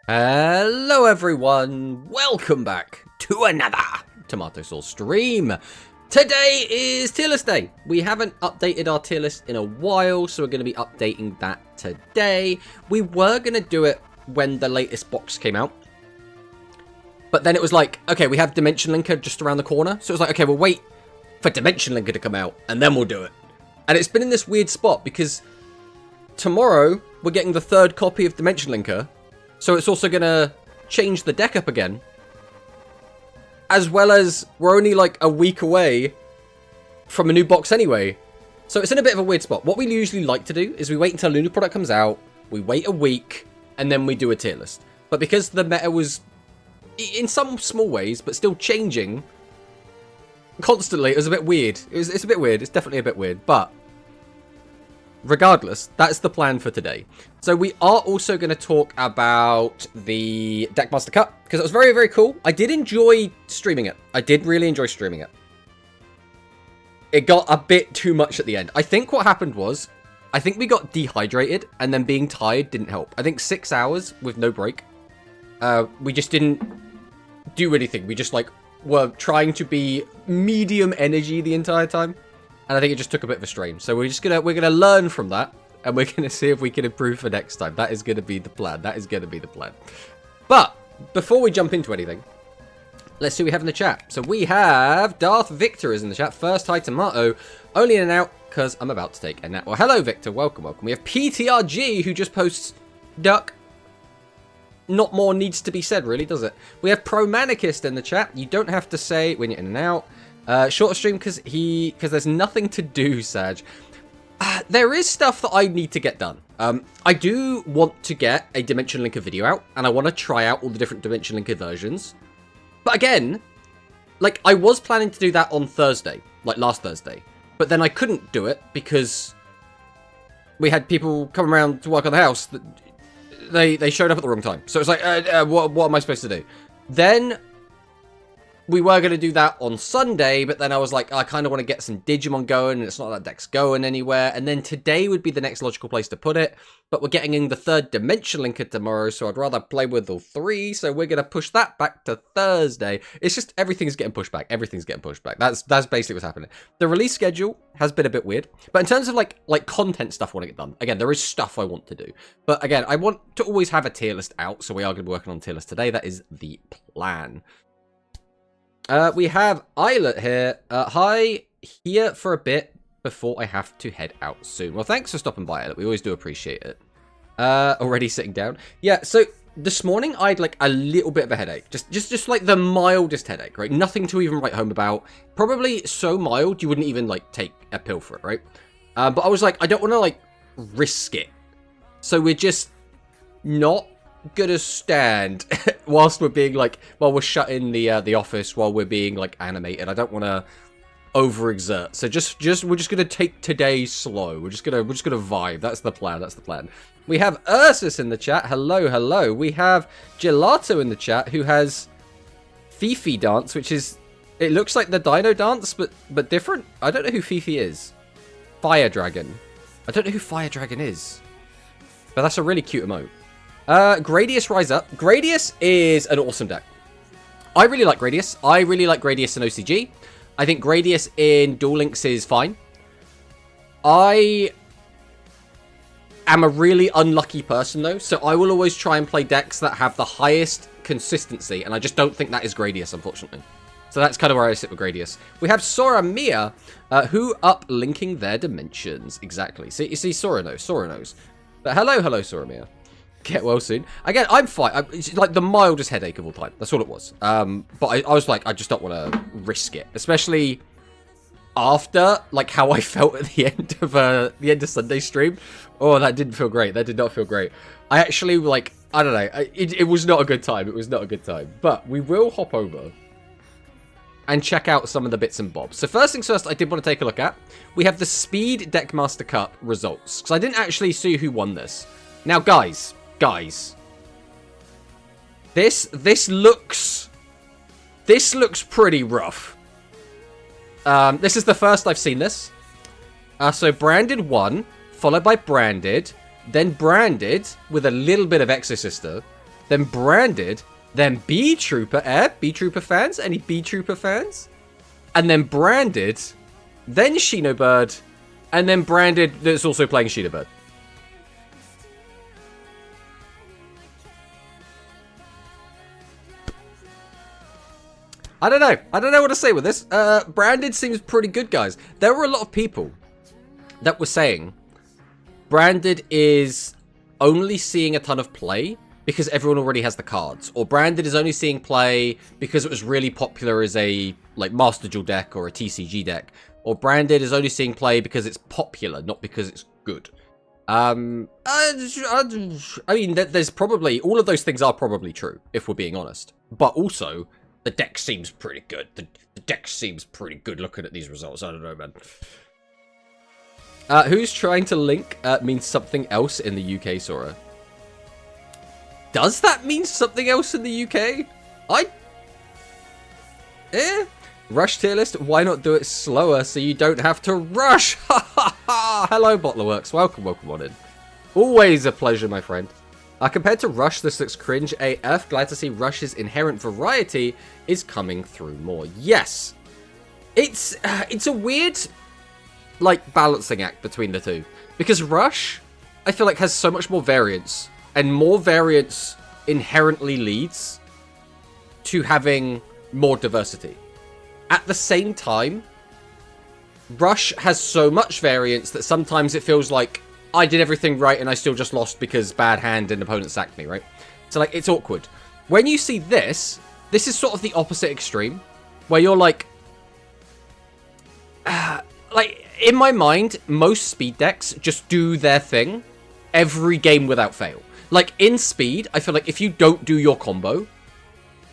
Hello everyone, welcome back to another tomato sauce stream. Today is tier list day. We haven't updated our tier list in a while, so we're going to be updating that today. We were going to do it when the latest box came out, but then it was like, okay, we have Dimension Linker just around the corner, so it was like, okay, we'll wait for Dimension Linker to come out, and then we'll do it. And it's been in this weird spot, because tomorrow we're getting the third copy of Dimension Linker, so it's also going to change the deck up again. As well as we're only like a week away from a new box anyway. So it's in a bit of a weird spot. What we usually like to do is we wait until a new product comes out, we wait a week, and then we do a tier list. But because the meta was, in some small ways, but still changing constantly, it was a bit weird. It's a bit weird. It's definitely a bit weird. But regardless, that's the plan for today. So we are also going to talk about the Deckmaster Cup, because it was very, very cool. I did enjoy streaming it. I did really enjoy streaming it. It got a bit too much at the end. I think what happened was, I think we got dehydrated, and then being tired didn't help. I think 6 hours with no break. We just didn't do anything. We just like were trying to be medium energy the entire time. And I think it just took a bit of a strain. So we're gonna learn from that, and we're gonna see if we can improve for next time. That is gonna be the plan. That is gonna be the plan. But before we jump into anything, let's see what we have in the chat. So we have Darth Victor is in the chat. First, hi Tomato. Only in and out because I'm about to take a nap. Well, hello Victor. Welcome, welcome. We have PTRG who just posts duck. Not more needs to be said, really, does it? We have Promanicist in the chat. You don't have to say when you're in and out. Shorter stream because there's nothing to do, Saj. There is stuff that I need to get done. I do want to get a Dimension Linker video out, and I want to try out all the different Dimension Linker versions. But again, like, I was planning to do that on Thursday, like last Thursday. But then I couldn't do it because we had people come around to work on the house. They showed up at the wrong time. So it's like, what am I supposed to do? Then we were going to do that on Sunday, but then I was like, I kind of want to get some Digimon going, and it's not that deck's going anywhere. And then today would be the next logical place to put it, but we're getting in the third Dimension Linker tomorrow, so I'd rather play with all three, so we're going to push that back to Thursday. It's just, everything's getting pushed back. Everything's getting pushed back. That's basically what's happening. The release schedule has been a bit weird, but in terms of like content stuff I want to get done, again, there is stuff I want to do. But again, I want to always have a tier list out, so we are going to be working on tier list today. That is the plan. We have Islet here. Hi, here for a bit before I have to head out soon. Well, thanks for stopping by, Islet. We always do appreciate it. Already sitting down. Yeah, so this morning I had like a little bit of a headache. Just like the mildest headache, right? Nothing to even write home about. Probably so mild you wouldn't even like take a pill for it, right? But I was like, I don't want to like risk it. So we're just not gonna stand whilst we're being like, while we're shut in the office, while we're being like animated. I don't want to overexert, so we're just gonna take today slow. We're just gonna vibe. That's the plan. We have Ursus in the chat. Hello. We have Gelato in the chat who has Fifi dance, which is, it looks like the Dino dance but different. I don't know who Fifi is. Fire Dragon. I don't know who Fire Dragon is, but that's a really cute emote. Gradius Rise Up. Gradius is an awesome deck. I really like Gradius. I really like Gradius in OCG. I think Gradius in Duel Links is fine. I am a really unlucky person though, so I will always try and play decks that have the highest consistency, and I just don't think that is Gradius, unfortunately. So that's kind of where I sit with Gradius. We have Sora Mia, who up linking their dimensions. Exactly. See, you see, Sora knows. But hello, Sora Mia. Get well soon. Again, I'm fine. It's like the mildest headache of all time. That's all it was. But I was like, I just don't want to risk it, especially after like how I felt at the end of Sunday stream. Oh, that didn't feel great. That did not feel great. I actually like, I don't know. It was not a good time. It was not a good time. But we will hop over and check out some of the bits and bobs. So first things first, I did want to take a look at. We have the Speed Deckmaster Cup results, because I didn't actually see who won this. Now, guys, this looks pretty rough. This is the first I've seen this. So Branded won, followed by Branded, then Branded with a little bit of Exorcister, then Branded, then B-Trooper. B-Trooper fans? Any B-Trooper fans? And then Branded, then Shinobird, and then Branded that's also playing Shinobird. I don't know. I don't know what to say with this. Branded seems pretty good, guys. There were a lot of people that were saying Branded is only seeing a ton of play because everyone already has the cards, or Branded is only seeing play because it was really popular as a like Master Duel deck or a TCG deck, or Branded is only seeing play because it's popular, not because it's good. I mean, there's probably all of those things are probably true if we're being honest, but also the deck seems pretty good. The deck seems pretty good looking at these results. I don't know, man. Who's trying to link means something else in the UK, Sora. Does that mean something else in the UK? Rush tier list? Why not do it slower so you don't have to rush? Ha ha ha! Hello, Bottlerworks. Welcome on in. Always a pleasure, my friend. Compared to Rush, this looks cringe AF. Glad to see Rush's inherent variety is coming through more. Yes. It's a weird, like, balancing act between the two. Because Rush, I feel like, has so much more variance. And more variance inherently leads to having more diversity. At the same time, Rush has so much variance that sometimes it feels like I did everything right and I still just lost because bad hand and opponent sacked me, right? So, like, it's awkward. When you see this is sort of the opposite extreme, where you're like, in my mind, most speed decks just do their thing every game without fail. Like, in speed, I feel like if you don't do your combo,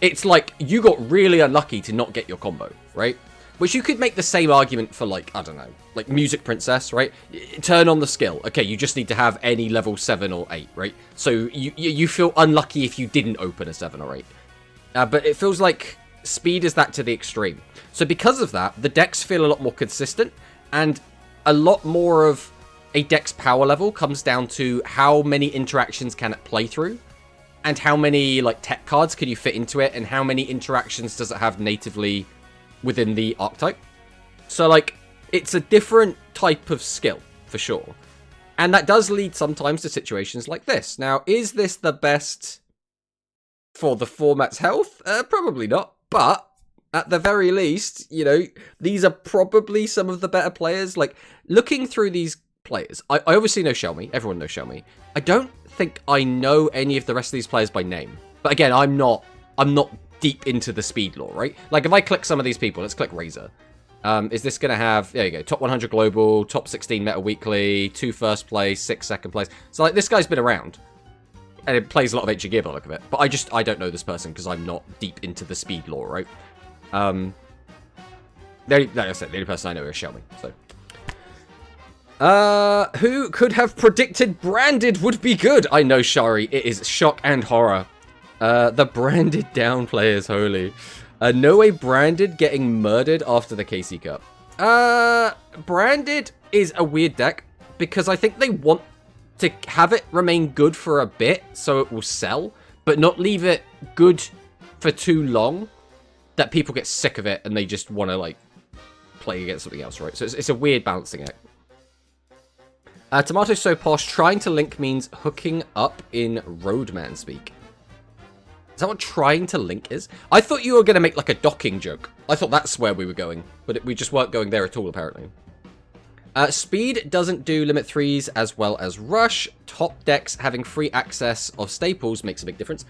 it's like you got really unlucky to not get your combo, right? Which you could make the same argument for, like, I don't know, like Music Princess, right? Turn on the skill. Okay, you just need to have any level 7 or 8, right? So you feel unlucky if you didn't open a 7 or 8. But it feels like speed is that to the extreme. So because of that, the decks feel a lot more consistent, and a lot more of a deck's power level comes down to how many interactions can it play through, and how many, like, tech cards can you fit into it, and how many interactions does it have natively within the archetype. So, like, it's a different type of skill, for sure. And that does lead sometimes to situations like this. Now, is this the best for the format's health? Probably not. But, at the very least, you know, these are probably some of the better players. Like, looking through these players, I obviously know Shelmy. Everyone knows Shelmy. I don't think I know any of the rest of these players by name. But again, I'm not deep into the speed lore, right? Like, if I click some of these people, let's click Razor. Is this going to have, there you go, top 100 global, top 16 meta weekly, 2 first place, 6 second place. So, like, this guy's been around. And it plays a lot of HG gear by the look of it. But I don't know this person because I'm not deep into the speed lore, right? Like I said, the only person I know is Shelmy, so. Who could have predicted Branded would be good? I know, Shari. It is shock and horror. The Branded down players, holy. No way Branded getting murdered after the KC Cup. Branded is a weird deck because I think they want to have it remain good for a bit so it will sell, but not leave it good for too long that people get sick of it and they just want to, like, play against something else, right? So it's a weird balancing act. Tomato So Posh, trying to link means hooking up in Roadman speak. Is that what trying to link is? I thought you were going to make, like, a docking joke. I thought that's where we were going, but we just weren't going there at all, apparently. Speed doesn't do limit 3s as well as Rush. Top decks having free access of staples makes a big difference.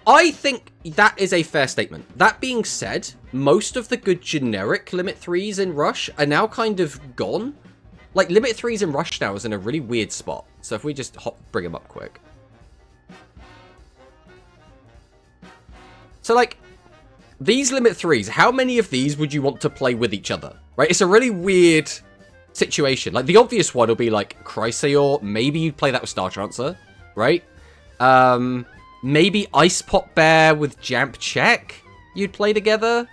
I think that is a fair statement. That being said, most of the good generic limit 3s in Rush are now kind of gone. Like, limit 3s in Rush now is in a really weird spot. So if we just bring them up quick. So, like, these limit 3s, how many of these would you want to play with each other? Right? It's a really weird situation. Like, the obvious one will be, like, Chrysaor. Maybe you'd play that with Star Transfer, right? Maybe Ice Pop Bear with Jamp Check you'd play together.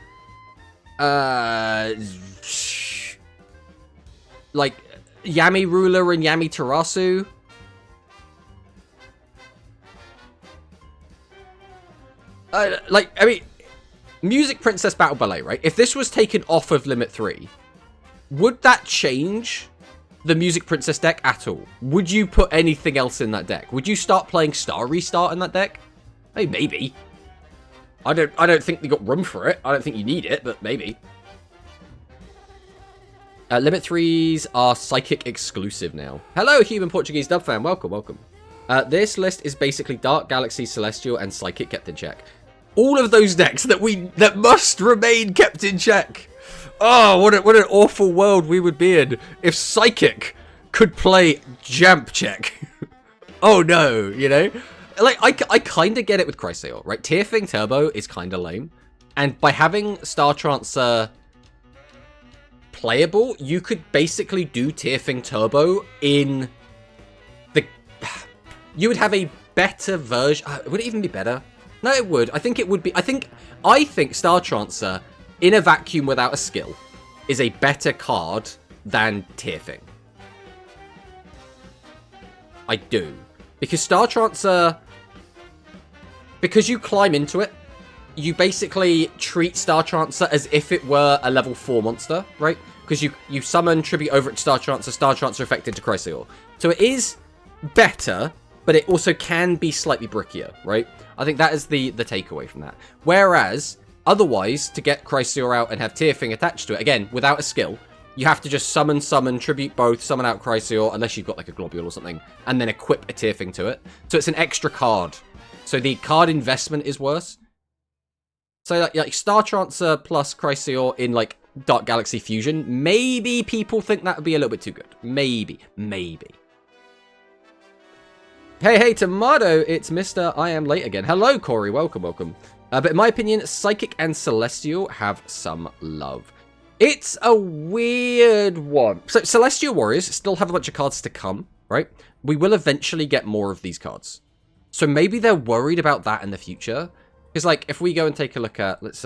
Like, Yami Ruler and Yami Tarasu. Like, I mean, Music Princess Battle Ballet, right? If this was taken off of Limit 3, would that change the Music Princess deck at all? Would you put anything else in that deck? Would you start playing Star Restart in that deck? Hey, maybe. I don't think they got room for it. I don't think you need it, but maybe. Limit 3s are Psychic exclusive now. Hello, Human Portuguese dub fan. Welcome, welcome. This list is basically Dark Galaxy, Celestial, and Psychic kept in check. All of those decks that must remain kept in check. Oh, what an awful world we would be in if Psychic could play Jamp check. Oh no, you know? Like, I kind of get it with Chrysaor, right? Tearfing Turbo is kind of lame. And by having Star Transfer playable, you could basically do Tearfing Turbo in the... You would have a better version... would it even be better? No, it would. I think it would be... I think Star Transfer, in a vacuum without a skill, is a better card than Tearfing. I do. Because Star Transfer... Because you climb into it, you basically treat Star Transfer as if it were a level 4 monster, right? Because you summon Tribute over at Star Transfer affected to Chrysaor. So it is better, but it also can be slightly brickier, right? I think that is the takeaway from that. Whereas, otherwise, to get Chrysaor out and have Tearfing attached to it, again, without a skill, you have to just summon, Tribute both, summon out Chrysaor, unless you've got like a Globule or something, and then equip a Tearfing to it. So it's an extra card. So the card investment is worse. So like Star Transfer plus Chrysaor in like Dark Galaxy Fusion, maybe people think that would be a little bit too good. Maybe. Hey, Tomato, it's Mr. I Am Late again. Hello, Corey, welcome. But in my opinion, Psychic and Celestial have some love. It's a weird one. So Celestial Warriors still have a bunch of cards to come, right? We will eventually get more of these cards. So maybe they're worried about that in the future. Because, like, if we go and take a look at... Let's,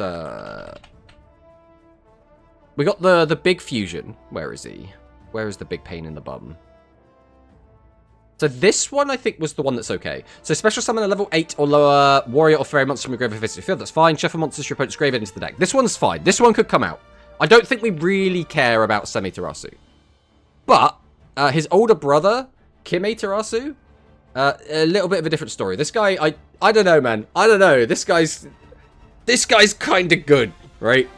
we got the big fusion. Where is he? Where is the big pain in the bum? So this one, I think, was the one that's okay. So special summon a level 8 or lower warrior or fairy monster from your graveyard to your field. That's fine. Shuffle monsters from your opponent's graveyard into the deck. This one's fine. This one could come out. I don't think we really care about Semitarasu. But his older brother, Kimetarasu... a little bit of a different story. This guy, I don't know, man. I don't know. This guy's kind of good, right?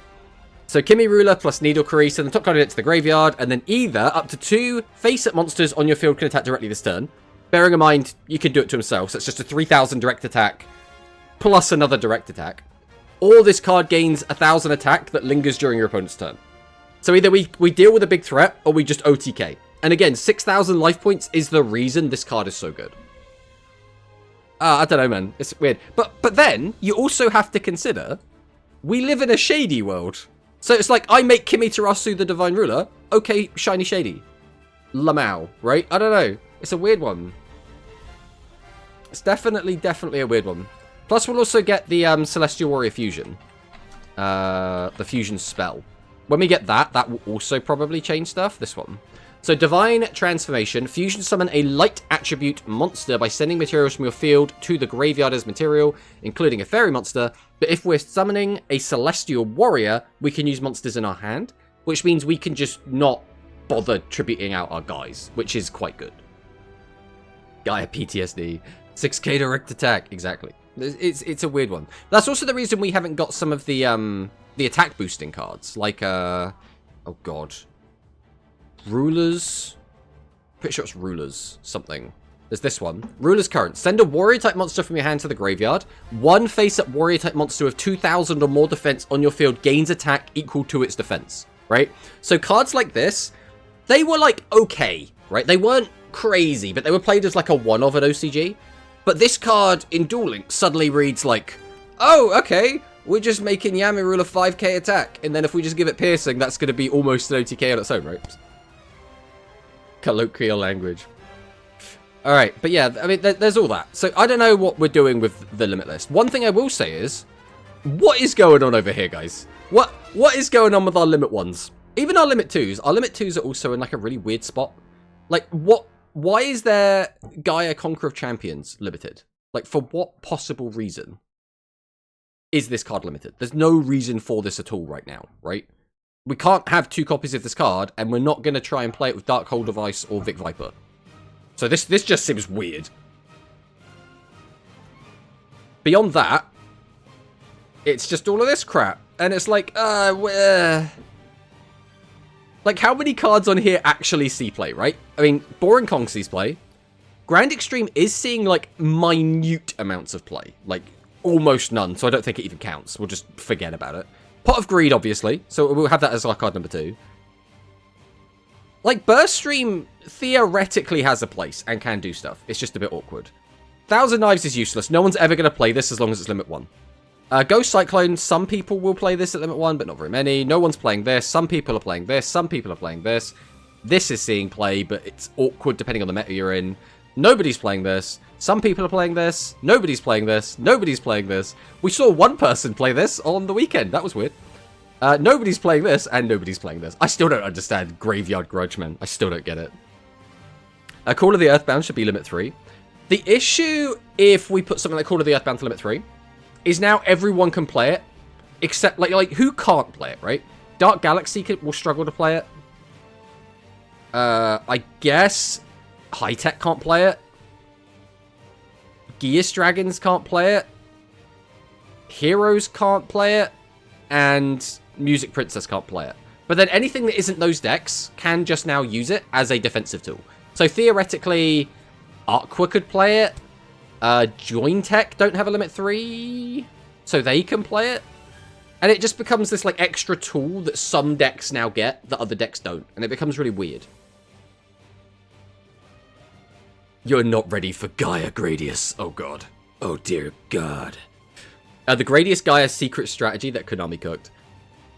So Kimi Ruler plus Needle Crease, and the top card of it to the graveyard, and then either up to 2 face-up monsters on your field can attack directly this turn. Bearing in mind, you can do it to himself, so it's just a 3,000 direct attack, plus another direct attack. Or this card gains 1,000 attack that lingers during your opponent's turn. So either we deal with a big threat, or we just OTK. And again, 6,000 life points is the reason this card is so good. I don't know, man. It's weird. But then, you also have to consider, we live in a shady world. So it's like, I make Kimitarasu the Divine Ruler. Okay, shiny shady. Lamau, right? I don't know. It's a weird one. It's definitely a weird one. Plus, we'll also get the Celestial Warrior Fusion. The Fusion spell. When we get that, that will also probably change stuff. This one. So, Divine Transformation. Fusion summon a light attribute monster by sending materials from your field to the graveyard as material, including a fairy monster. But if we're summoning a Celestial Warrior, we can use monsters in our hand, which means we can just not bother tributing out our guys, which is quite good. Gaia PTSD. 6k direct attack. Exactly. It's a weird one. That's also the reason we haven't got some of the attack boosting cards, like, oh god. Rulers. Pretty sure it's Rulers. Something. There's this one. Ruler's Current. Send a warrior-type monster from your hand to the graveyard. One face-up warrior-type monster with 2,000 or more defense on your field gains attack equal to its defense. Right? So cards like this, they were like okay, right? They weren't crazy, but they were played as like a one-of at OCG. But this card in Duel Links suddenly reads like, oh, okay, we're just making Yami Ruler 5k attack. And then if we just give it piercing, that's going to be almost an OTK on its own, right? Colloquial language. Alright, but yeah, I mean, there's all that. So I don't know what we're doing with the limit list. One thing I will say is, what is going on over here, guys? What is going on with our limit 1s? Even our limit 2s. Our limit 2s are also in like a really weird spot. Like, why is there Gaia Conqueror of Champions limited? Like, for what possible reason? is this card limited? There's no reason for this at all right now, right? We can't have 2 copies of this card, and we're not going to try and play it with Darkhold Device or Vic Viper. So this just seems weird. Beyond that, it's just all of this crap. And it's like, like, how many cards on here actually see play, right? I mean, Boring Kong sees play. Grand Extreme is seeing, like, minute amounts of play. Like, almost none, so I don't think it even counts. We'll just forget about it. Pot of Greed, obviously, so we'll have that as our card number 2. Like, Burst Stream theoretically has a place and can do stuff. It's just a bit awkward. Thousand Knives is useless. No one's ever going to play this as long as it's limit 1. Ghost Cyclone, some people will play this at limit 1, but not very many. No one's playing this. Some people are playing this. Some people are playing this. This is seeing play, but it's awkward depending on the meta you're in. Nobody's playing this. Some people are playing this. Nobody's playing this. Nobody's playing this. We saw one person play this on the weekend. That was weird. Nobody's playing this, and nobody's playing this. I still don't understand Graveyard Grudge, man. I still don't get it. Call of the Earthbound should be limit 3. The issue, if we put something like Call of the Earthbound to limit 3, is now everyone can play it, except, like who can't play it, right? Dark Galaxy will struggle to play it. I guess High Tech can't play it. Geas Dragons can't play it. Heroes can't play it. And Music Princess can't play it. But then anything that isn't those decks can just now use it as a defensive tool. So theoretically, Aqua could play it. Join Tech don't have a limit 3, so they can play it. And it just becomes this, like, extra tool that some decks now get that other decks don't. And it becomes really weird. You're not ready for Gaia Gradius. Oh, God. Oh, dear God. The Gradius Gaia secret strategy that Konami cooked.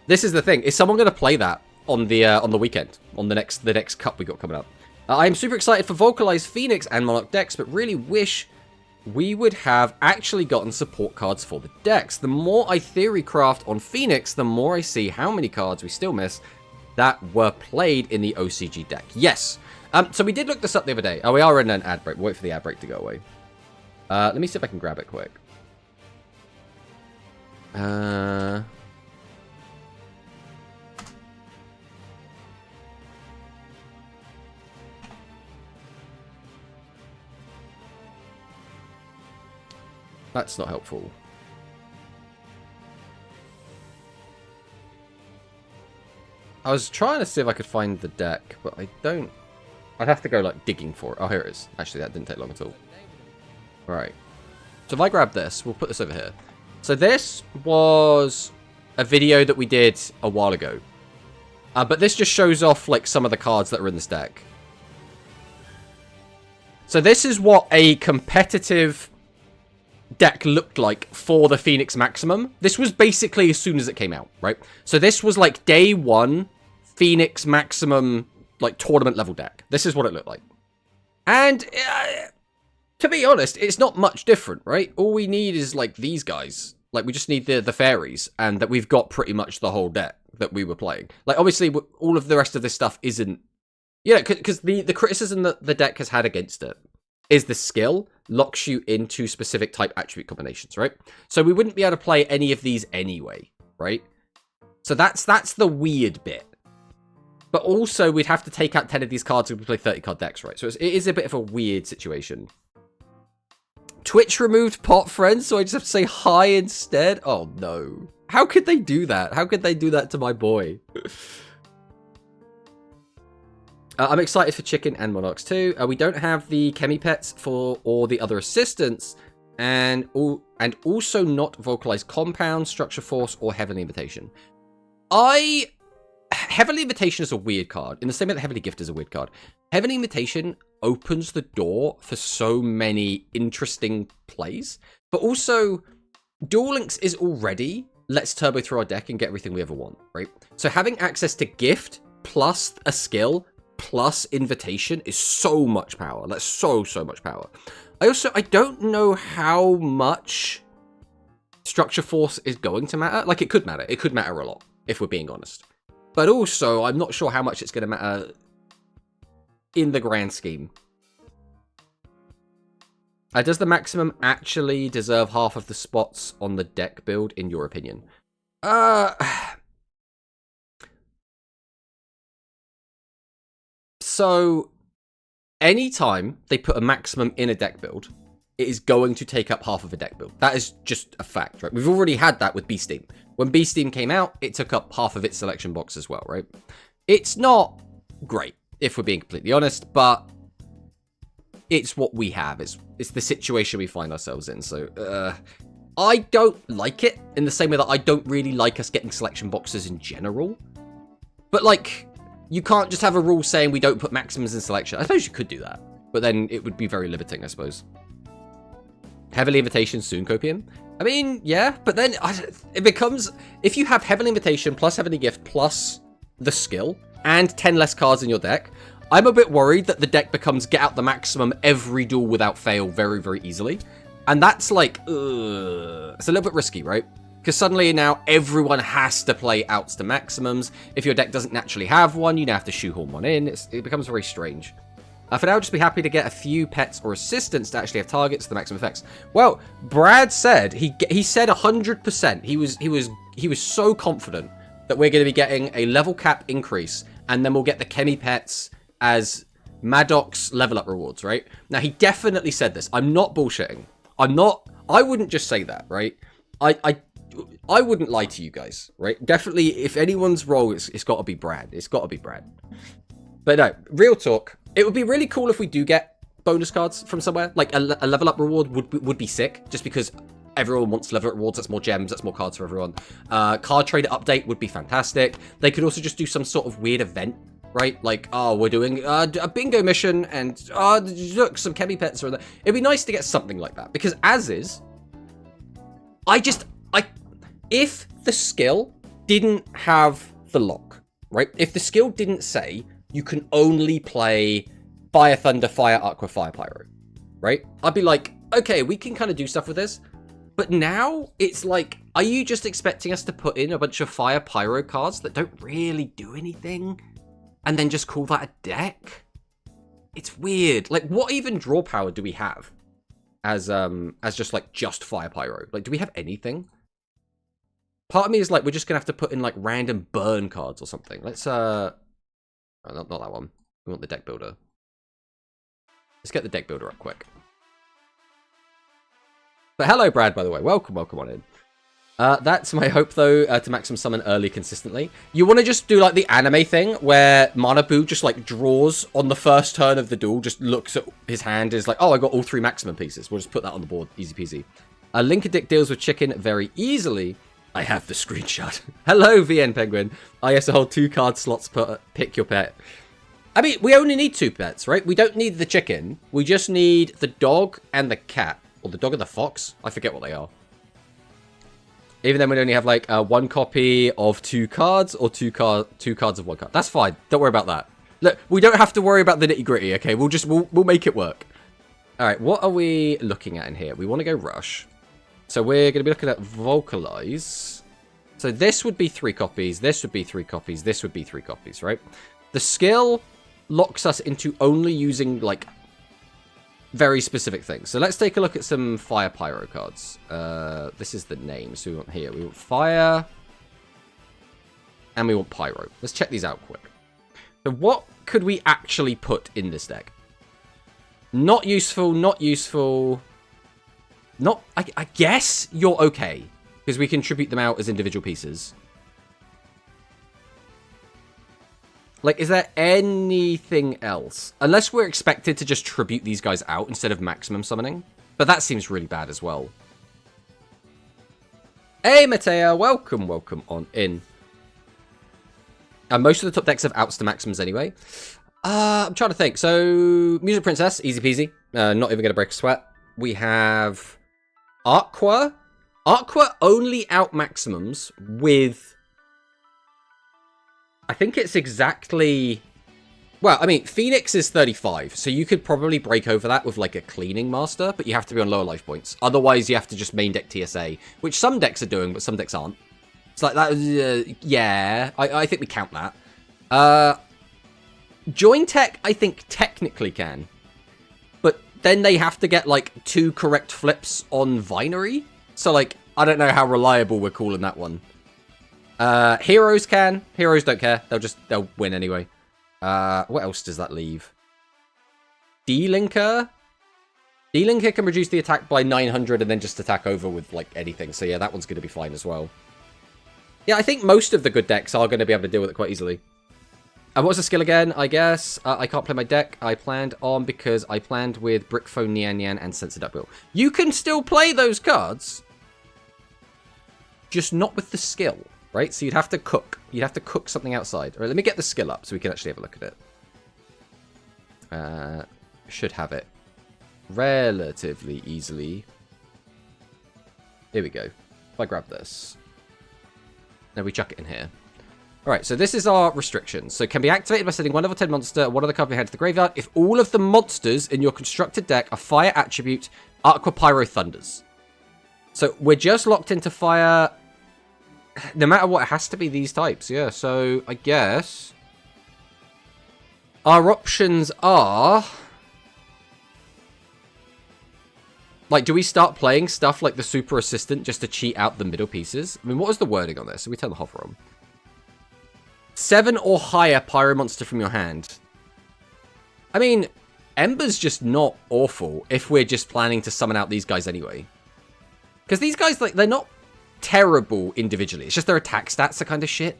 This is the thing. Is someone going to play that on the weekend? On the next cup we got coming up? I'm super excited for Vocalized Phoenix and Monarch decks, but really wish we would have actually gotten support cards for the decks. The more I theory craft on Phoenix, the more I see how many cards we still miss that were played in the OCG deck. Yes. So we did look this up the other day. Oh, we are in an ad break. We'll wait for the ad break to go away. Let me see if I can grab it quick. That's not helpful. I was trying to see if I could find the deck, but I don't... I'd have to go, like, digging for it. Oh, here it is. Actually, that didn't take long at all. Right. So if I grab this, we'll put this over here. So this was a video that we did a while ago. But this just shows off, like, some of the cards that are in this deck. So this is what a competitive deck looked like for the Phoenix Maximum. This was basically as soon as it came out, right? So this was like day 1 Phoenix Maximum, like, tournament level deck. This is what it looked like. And to be honest, it's not much different, right? All we need is, like, these guys. Like, we just need the fairies, and that we've got pretty much the whole deck that we were playing. Like, obviously, all of the rest of this stuff isn't... Yeah, because the criticism that the deck has had against it is the skill locks you into specific type attribute combinations, right? So we wouldn't be able to play any of these anyway, right? So that's the weird bit. But also, we'd have to take out 10 of these cards if we play 30-card decks, right? So it is a bit of a weird situation. Twitch removed pot friends, so I just have to say hi instead? Oh, no. How could they do that? How could they do that to my boy? I'm excited for Chicken and Monarchs too. We don't have the Chemi Pets or the other assistants, and also not Vocalized Compound, Structure Force, or Heavenly Invitation. Heavenly Invitation is a weird card, in the same way that Heavenly Gift is a weird card. Heavenly Invitation opens the door for so many interesting plays, but also Duel Links is already let's turbo through our deck and get everything we ever want, right? So having access to Gift plus a skill plus Invitation is so much power. That's so much power. I don't know how much Structure Force is going to matter. Like, it could matter. It could matter a lot, if we're being honest. But also, I'm not sure how much it's going to matter in the grand scheme. Does the maximum actually deserve half of the spots on the deck build, in your opinion? So, anytime they put a maximum in a deck build, it is going to take up half of a deck build. That is just a fact, right? We've already had that with Beast Team. When Beast Team came out, it took up half of its selection box as well, right? It's not great, if we're being completely honest, but it's what we have. It's the situation we find ourselves in. So, I don't like it in the same way that I don't really like us getting selection boxes in general. But, like, you can't just have a rule saying we don't put maximums in selection. I suppose you could do that, but then it would be very limiting, I suppose. Heavenly Invitation, soon Copium. I mean, yeah, but then it becomes... If you have Heavenly Invitation plus Heavenly Gift plus the skill and 10 less cards in your deck, I'm a bit worried that the deck becomes get out the maximum every duel without fail very, very easily. And that's like, it's a little bit risky, right? Because suddenly now everyone has to play outs to maximums. If your deck doesn't naturally have one, you now have to shoehorn one in. It becomes very strange. For now, just be happy to get a few pets or assistants to actually have targets to the maximum effects. Well, Brad said, he said 100%. He was so confident that we're going to be getting a level cap increase, and then we'll get the Chemi pets as Maddox level up rewards, right? Now, he definitely said this. I'm not bullshitting. I wouldn't just say that, right? I wouldn't lie to you guys, right? Definitely, if anyone's role, it's got to be Brad. It's got to be Brad. But no, real talk. It would be really cool if we do get bonus cards from somewhere. Like a level up reward would be sick, just because everyone wants level up rewards. That's more gems. That's more cards for everyone. Card trader update would be fantastic. They could also just do some sort of weird event, right? Like, oh, we're doing a bingo mission, and look, some Chemi pets are there. It'd be nice to get something like that, because as is, if the skill didn't have the lock, right? If the skill didn't say you can only play Fire Thunder, Fire Aqua, Fire Pyro, right? I'd be like, okay, we can kind of do stuff with this. But now it's like, are you just expecting us to put in a bunch of Fire Pyro cards that don't really do anything and then just call that a deck? It's weird. Like, what even draw power do we have as just like just Fire Pyro? Like, do we have anything? Part of me is like, we're just gonna have to put in like random burn cards or something. Let's oh, not that one. We want the deck builder. Let's get the deck builder up quick. But hello, Brad, by the way. Welcome on in. That's my hope, though, to maximum summon early consistently. You want to just do, like, the anime thing, where Manabu just, like, draws on the first turn of the duel, just looks at his hand, is like, oh, I got all 3 maximum pieces. We'll just put that on the board. Easy peasy. Linkadick deals with chicken very easily. I have the screenshot. Hello, VN Penguin. I also hold 2 card slots per pick your pet. I mean, we only need 2 pets, right? We don't need the chicken. We just need the dog and the cat. Or the dog and the fox. I forget what they are. Even then, we'd only have, like, 1 copy of 2 cards or 2 cards of 1 card. That's fine. Don't worry about that. Look, we don't have to worry about the nitty-gritty, okay? We'll make it work. All right, what are we looking at in here? We want to go Rush. So we're going to be looking at Vocalize. So this would be 3 copies. This would be 3 copies. This would be 3 copies, right? The skill locks us into only using, like, very specific things. So let's take a look at some Fire Pyro cards. This is the name. So we want here. We want Fire. And we want Pyro. Let's check these out quick. So what could we actually put in this deck? Not useful, not useful... Not, I guess you're okay, because we can tribute them out as individual pieces. Like, is there anything else? Unless we're expected to just tribute these guys out instead of maximum summoning. But that seems really bad as well. Hey, Matea, welcome on in. Most of the top decks have outs to maximums anyway. I'm trying to think. So, Music Princess, easy peasy. Not even going to break a sweat. We have... Aqua only out maximums with... I think it's exactly... Well, I mean, Phoenix is 35, so you could probably break over that with, like, a Cleaning Master, but you have to be on lower life points. Otherwise, you have to just main deck TSA, which some decks are doing, but some decks aren't. It's like that, yeah, I think we count that. Join Tech, I think, technically can. But then they have to get, like, 2 correct flips on Vinery. So, like, I don't know how reliable we're calling that one. Heroes can. Heroes don't care. They'll win anyway. What else does that leave? D-Linker? D-Linker can reduce the attack by 900 and then just attack over with, like, anything. So, yeah, that one's going to be fine as well. Yeah, I think most of the good decks are going to be able to deal with it quite easily. And what's the skill again, I guess? I can't play my deck. I planned on because I planned with Brickphone, Nian Nian, and Censored Duckbill. You can still play those cards, just not with the skill, right? So you'd have to cook. You'd have to cook something outside. All right, let me get the skill up so we can actually have a look at it. Should have it relatively easily. Here we go. If I grab this. Now we chuck it in here. Alright, so this is our restrictions. So can be activated by sending one level 10 monster, one other card from your hand to the graveyard. If all of the monsters in your constructed deck are fire attribute, Aqua, Pyro, Thunders. So we're just locked into fire. No matter what, it has to be these types. Yeah, so I guess our options are... Like, do we start playing stuff like the Super Assistant just to cheat out the middle pieces? I mean, what was the wording on this? So we turn the hover on. 7 or higher Pyro Monster from your hand. I mean, Ember's just not awful if we're just planning to summon out these guys anyway. Because these guys, like, they're not terrible individually. It's just their attack stats are kind of shit.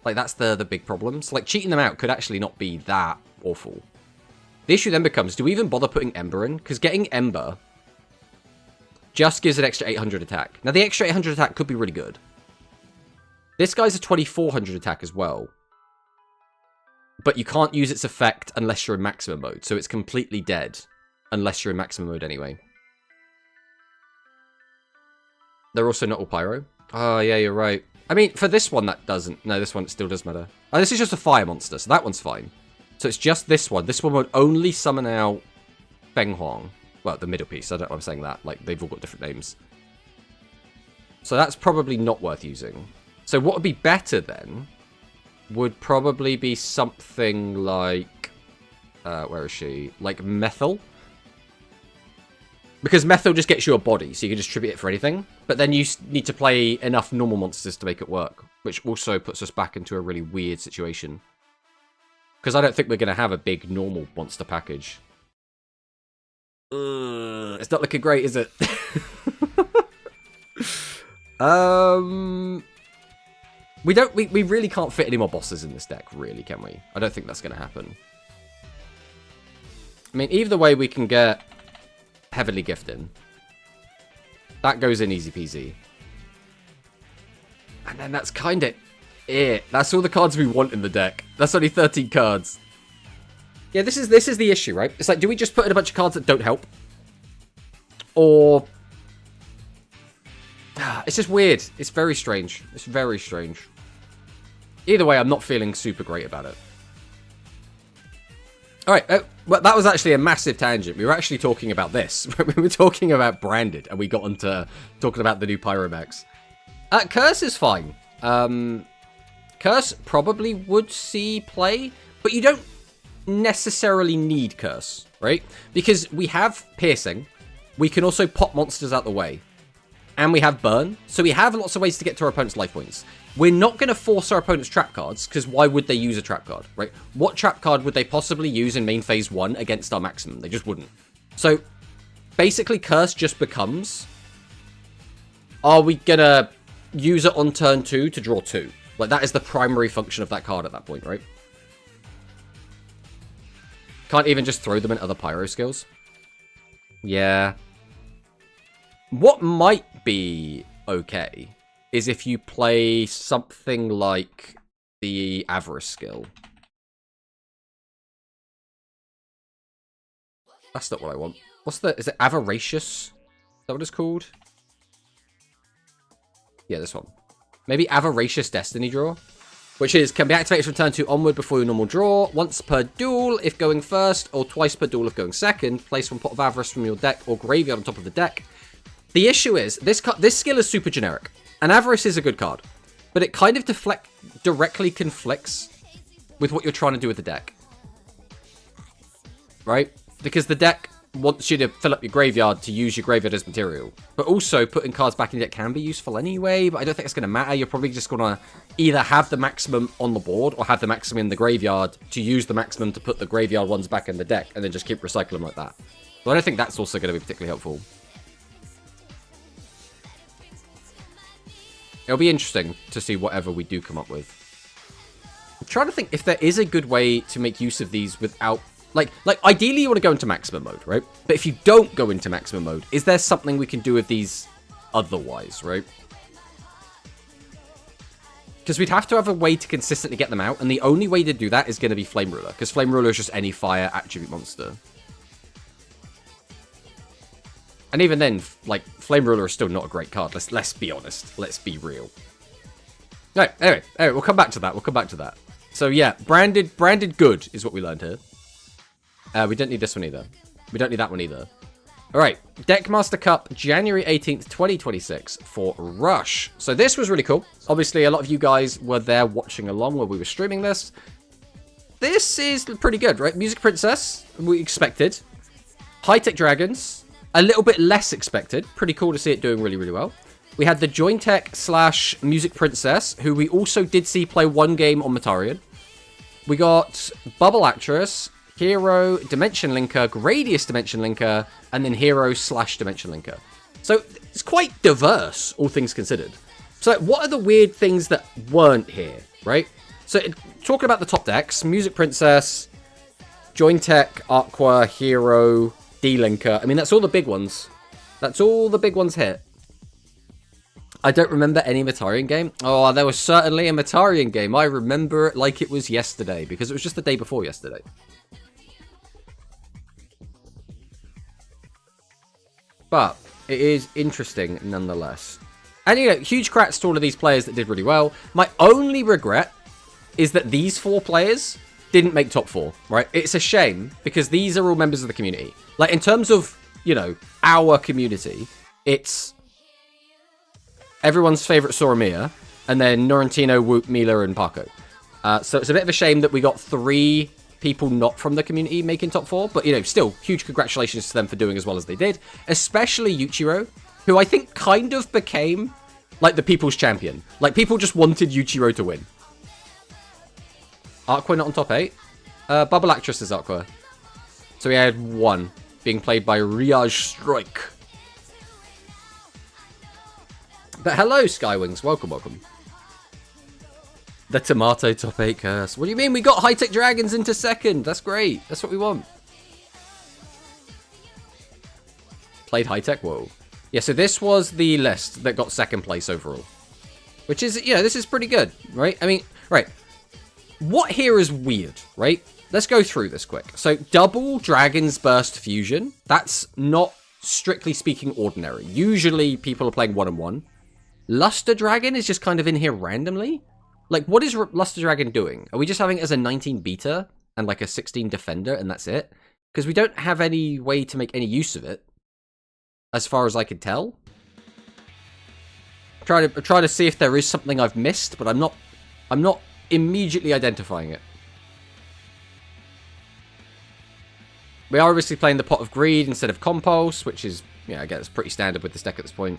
Like, that's the big problem. So, like, cheating them out could actually not be that awful. The issue then becomes, do we even bother putting Ember in? Because getting Ember just gives an extra 800 attack. Now, the extra 800 attack could be really good. This guy's a 2400 attack as well. But you can't use its effect unless you're in maximum mode. So it's completely dead. Unless you're in maximum mode anyway. They're also not all pyro. Oh, yeah, you're right. I mean, for this one, that doesn't. No, this one still does matter. Oh, this is just a fire monster, so that one's fine. So it's just this one. This one would only summon out Feng Huang. Well, the middle piece. I don't know why I'm saying that. Like, they've all got different names. So that's probably not worth using. So what would be better then would probably be something like... where is she? Like Methyl. Because Methyl just gets you a body, so you can distribute it for anything. But then you need to play enough normal monsters to make it work. Which also puts us back into a really weird situation. Because I don't think we're going to have a big normal monster package. It's not looking great, is it? We really can't fit any more bosses in this deck, really, can we? I don't think that's going to happen. I mean, either way, we can get Heavenly Gift in. That goes in easy peasy. And then that's kind of it. That's all the cards we want in the deck. That's only 13 cards. Yeah, this is the issue, right? It's like, do we just put in a bunch of cards that don't help? Or... It's just weird. It's very strange. It's very strange. Either way, I'm not feeling super great about it. Alright, well, that was actually a massive tangent. We were actually talking about this. We were talking about Branded, and we got onto talking about the new Pyromax. Curse is fine. Curse probably would see play, but you don't necessarily need Curse, right? Because we have Piercing. We can also pop monsters out the way. And we have Burn. So we have lots of ways to get to our opponent's life points. We're not going to force our opponent's trap cards, because why would they use a trap card, right? What trap card would they possibly use in main phase 1 against our maximum? They just wouldn't. So, basically, Curse just becomes... Are we going to use it on turn 2 to draw 2? Like, that is the primary function of that card at that point, right? Can't even just throw them in other Pyro skills? Yeah. What might be okay is if you play something like the Avarice skill. That's not what I want. Is it Avaracious? Is that what it's called? Yeah, this one. Maybe Avaracious Destiny Draw. Which is, can be activated from turn 2 onward before your normal draw. Once per duel if going first, or twice per duel if going second. Place one pot of Avarice from your deck or graveyard on top of the deck. The issue is, this skill is super generic. And Avarice is a good card. But it kind of directly conflicts with what you're trying to do with the deck. Right? Because the deck wants you to fill up your graveyard to use your graveyard as material. But also, putting cards back in your deck can be useful anyway, but I don't think it's going to matter. You're probably just going to either have the maximum on the board or have the maximum in the graveyard to use the maximum to put the graveyard ones back in the deck and then just keep recycling like that. But I don't think that's also going to be particularly helpful. It'll be interesting to see whatever we do come up with. I'm trying to think if there is a good way to make use of these without... Like, ideally you want to go into maximum mode, right? But if you don't go into maximum mode, is there something we can do with these otherwise, right? Because we'd have to have a way to consistently get them out, and the only way to do that is going to be Flame Ruler, because Flame Ruler is just any fire attribute monster. And even then, like, Flame Ruler is still not a great card. Let's be honest. Let's be real. No, anyway, we'll come back to that. So yeah, branded good is what we learned here. We don't need this one either. We don't need that one either. Alright, Deckmaster Cup, January 18th, 2026 for Rush. So this was really cool. Obviously, a lot of you guys were there watching along while we were streaming this. This is pretty good, right? Music Princess, we expected. High-Tech Dragons, a little bit less expected. Pretty cool to see it doing really, really well. We had the Jointech / Music Princess, who we also did see play one game on Matarian. We got Bubble Actress, Hero, Dimension Linker, Gradius Dimension Linker, and then Hero / Dimension Linker. So it's quite diverse, all things considered. So what are the weird things that weren't here, right? So talking about the top decks, Music Princess, Jointech, Aqua, Hero, D-Linker. I mean, that's all the big ones. That's all the big ones here. I don't remember any Matarian game. Oh, there was certainly a Matarian game. I remember it like it was yesterday, because it was just the day before yesterday. But it is interesting nonetheless. And, you know, huge cracks to all of these players that did really well. My only regret is that these 4 players didn't make top 4, right? It's a shame, because these are all members of the community. Like, in terms of, you know, our community, it's everyone's favourite Soromia, and then Norrentino, Whoop, Mila, and Paco. So it's a bit of a shame that we got 3 people not from the community making top 4, but, you know, still, huge congratulations to them for doing as well as they did. Especially Yuichiro, who I think kind of became, like, the people's champion. Like, people just wanted Yuichiro to win. Aqua not on top 8. Bubble Actress is Aqua. So we had 1, being played by Riaj Strike. But hello, Skywings. Welcome. The Tomato top 8 curse. What do you mean? We got High-Tech Dragons into second. That's great. That's what we want. Played High-Tech? Whoa. Yeah, so this was the list that got second place overall. Which is, you know, this is pretty good, right? I mean, right. What here is weird, right? Let's go through this quick. So, double Dragon's Burst Fusion. That's not, strictly speaking, ordinary. Usually, people are playing 1-on-1. Luster Dragon is just kind of in here randomly. Like, what is Luster Dragon doing? Are we just having it as a 19 beta and like a 16 defender and that's it? Because we don't have any way to make any use of it, as far as I can tell. Try to see if there is something I've missed, but I'm not immediately identifying it. We are obviously playing the Pot of Greed instead of Compulse, which is, yeah, I guess pretty standard with this deck at this point.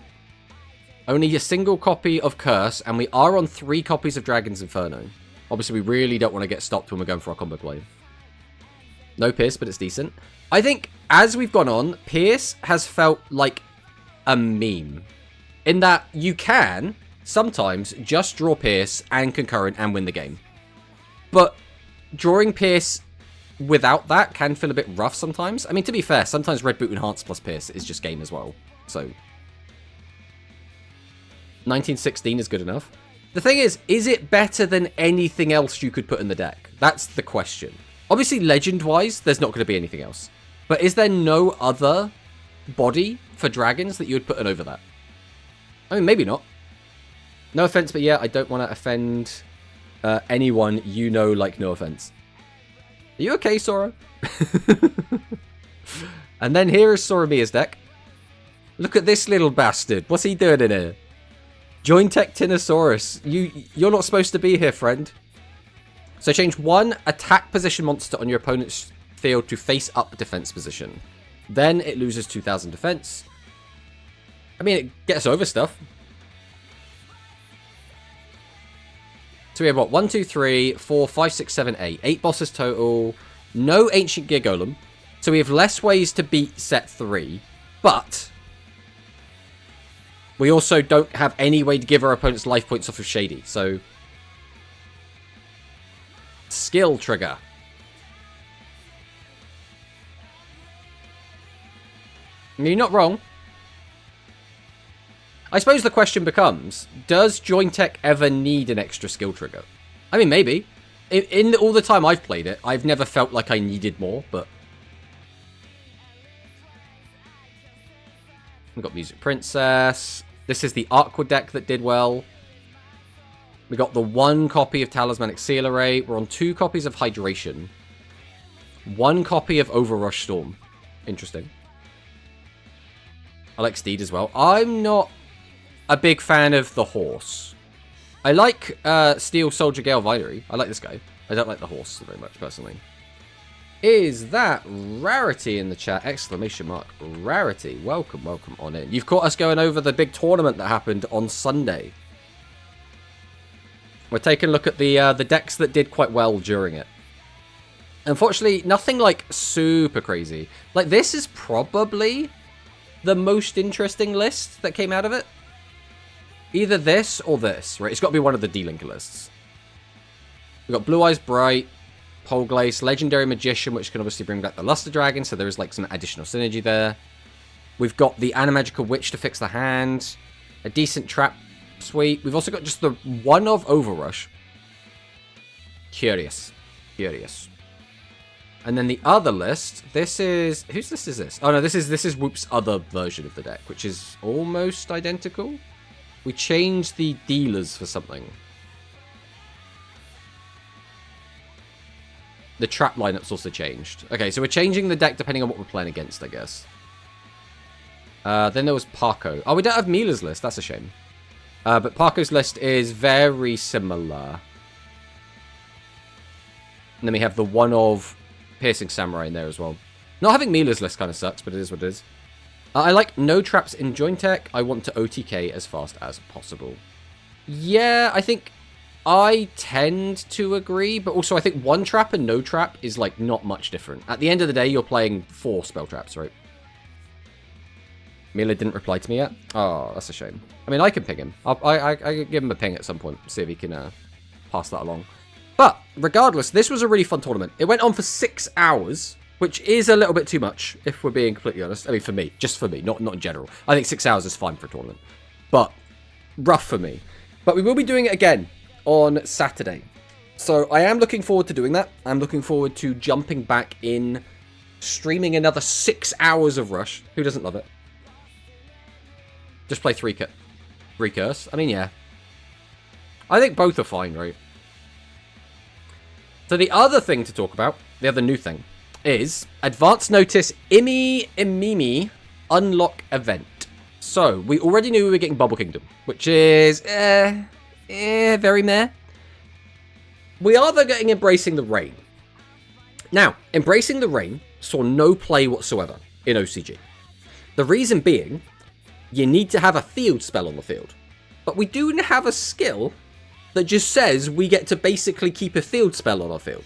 Only a single copy of Curse, and we are on 3 copies of Dragon's Inferno. Obviously, we really don't want to get stopped when we're going for our combo play. No Pierce, but it's decent. I think, as we've gone on, Pierce has felt like a meme. In that you can, sometimes, just draw Pierce and Concurrent and win the game. But drawing Pierce without that can feel a bit rough sometimes. I mean, to be fair, sometimes Red Boot Enhance plus Pierce is just game as well. So 1916 is good enough. The thing is it better than anything else you could put in the deck? That's the question. Obviously, legend-wise, there's not going to be anything else. But is there no other body for dragons that you would put in over that? I mean, maybe not. No offense, but yeah, I don't want to offend anyone you know, like, no offense. Are you okay, Sora? And then here is Soromia's deck. Look at this little bastard. What's he doing in here? Jointech Tinosaurus. You're not supposed to be here, friend. So change 1 attack position monster on your opponent's field to face up defense position. Then it loses 2,000 defense. I mean, it gets over stuff. So we have what? 1, 2, 3, 4, 5, 6, 7, 8. 8 bosses total. No Ancient Gear Golem. So we have less ways to beat set 3. But we also don't have any way to give our opponents life points off of Shady. So skill trigger. I mean, you're not wrong. I suppose the question becomes, does Jointech ever need an extra skill trigger? I mean, maybe. In all the time I've played it, I've never felt like I needed more, but... We've got Music Princess. This is the Aqua deck that did well. We got the 1 copy of Talismanic Seal Array. We're on 2 copies of Hydration. 1 copy of Overrush Storm. Interesting. I like Steed as well. I'm not a big fan of the horse. I like Steel Soldier Gale Vinery. I like this guy. I don't like the horse very much, personally. Is that Rarity in the chat? Exclamation mark. Rarity. Welcome, welcome on in. You've caught us going over the big tournament that happened on Sunday. We're taking a look at the decks that did quite well during it. Unfortunately, nothing like super crazy. Like, this is probably the most interesting list that came out of it. Either this or this, right? It's got to be one of the D-Linker lists. We've got Blue Eyes Bright, Polglace, Legendary Magician, which can obviously bring back the Luster Dragon, so there is like some additional synergy there. We've got the Animagical Witch to fix the hand, a decent Trap Suite. We've also got just the 1 of Overrush. Curious. Curious. And then the other list, this is... Whose list is this? Oh no, this is Whoop's other version of the deck, which is almost identical. We changed the dealers for something. The trap lineup's also changed. Okay, so we're changing the deck depending on what we're playing against, I guess. Then there was Parko. Oh, we don't have Mila's list. That's a shame. But Parko's list is very similar. And then we have the 1 of Piercing Samurai in there as well. Not having Mila's list kind of sucks, but it is what it is. I like no traps in Jointech. I want to OTK as fast as possible. Yeah, I think I tend to agree, but also I think 1 trap and no trap is like not much different. At the end of the day, you're playing 4 spell traps, right? Mila didn't reply to me yet. Oh, that's a shame. I mean, I can ping him. I can give him a ping at some point, see if he can pass that along. But regardless, this was a really fun tournament. It went on for 6 hours. Which is a little bit too much, if we're being completely honest. I mean, for me. Just for me, not in general. I think 6 hours is fine for a tournament. But, rough for me. But we will be doing it again on Saturday. So, I am looking forward to doing that. I'm looking forward to jumping back in, streaming another 6 hours of Rush. Who doesn't love it? Just play 3 Curse. I mean, yeah. I think both are fine, right? So, the other thing to talk about, the other new thing, is Advance Notice Imimi Unlock Event. So, we already knew we were getting Bubble Kingdom, which is, very meh. We are, though, getting Embracing the Rain. Now, Embracing the Rain saw no play whatsoever in OCG. The reason being, you need to have a field spell on the field. But we do have a skill that just says we get to basically keep a field spell on our field.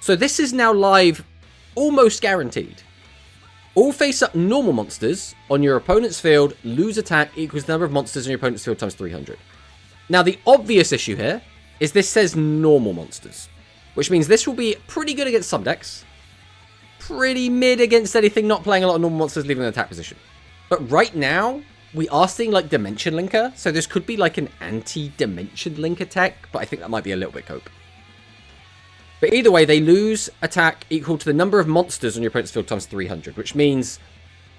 So this is now live almost guaranteed. All face-up normal monsters on your opponent's field lose attack equals the number of monsters on your opponent's field times 300. Now, the obvious issue here is this says normal monsters, which means this will be pretty good against some decks, pretty mid against anything not playing a lot of normal monsters leaving an attack position. But right now, we are seeing like Dimension Linker, so this could be like an anti-Dimension Linker tech, but I think that might be a little bit cope. But either way, they lose attack equal to the number of monsters on your opponent's field times 300, which means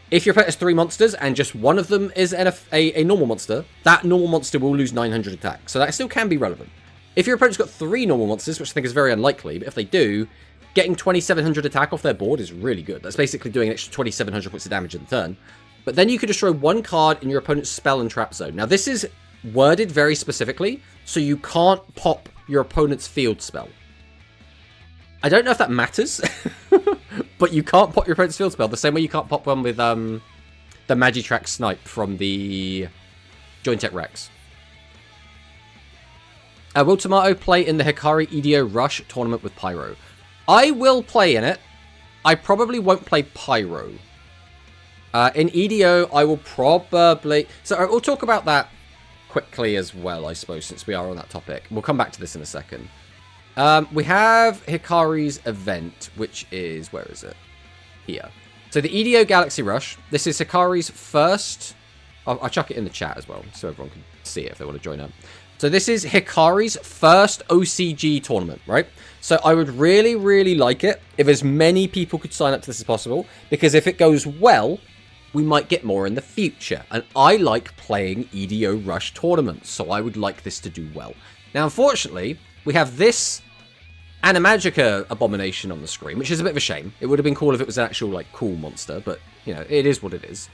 if your opponent has 3 monsters and just one of them is a normal monster, that normal monster will lose 900 attack. So that still can be relevant. If your opponent's got 3 normal monsters, which I think is very unlikely, but if they do, getting 2700 attack off their board is really good. That's basically doing an extra 2700 points of damage in the turn. But then you could destroy 1 card in your opponent's spell and trap zone. Now this is worded very specifically, so you can't pop your opponent's field spell. I don't know if that matters, but you can't pop your opponent's field spell the same way you can't pop one with the Magitrack Snipe from the Jointech Rex. Will Tomato play in the Hikari EDO Rush tournament with Pyro? I will play in it. I probably won't play Pyro. In EDO, I will probably... So we'll talk about that quickly as well, I suppose, since we are on that topic. We'll come back to this in a second. We have Hikari's event, which is... Where is it? Here. So the EDO Galaxy Rush. This is Hikari's first... I'll chuck it in the chat as well, so everyone can see it if they want to join up. So this is Hikari's first OCG tournament, right? So I would really, really like it if as many people could sign up to this as possible, because if it goes well, we might get more in the future. And I like playing EDO Rush tournaments, so I would like this to do well. Now, unfortunately, we have this Animagica abomination on the screen, which is a bit of a shame. It would have been cool if it was an actual, like, cool monster, but, you know, it is what it is.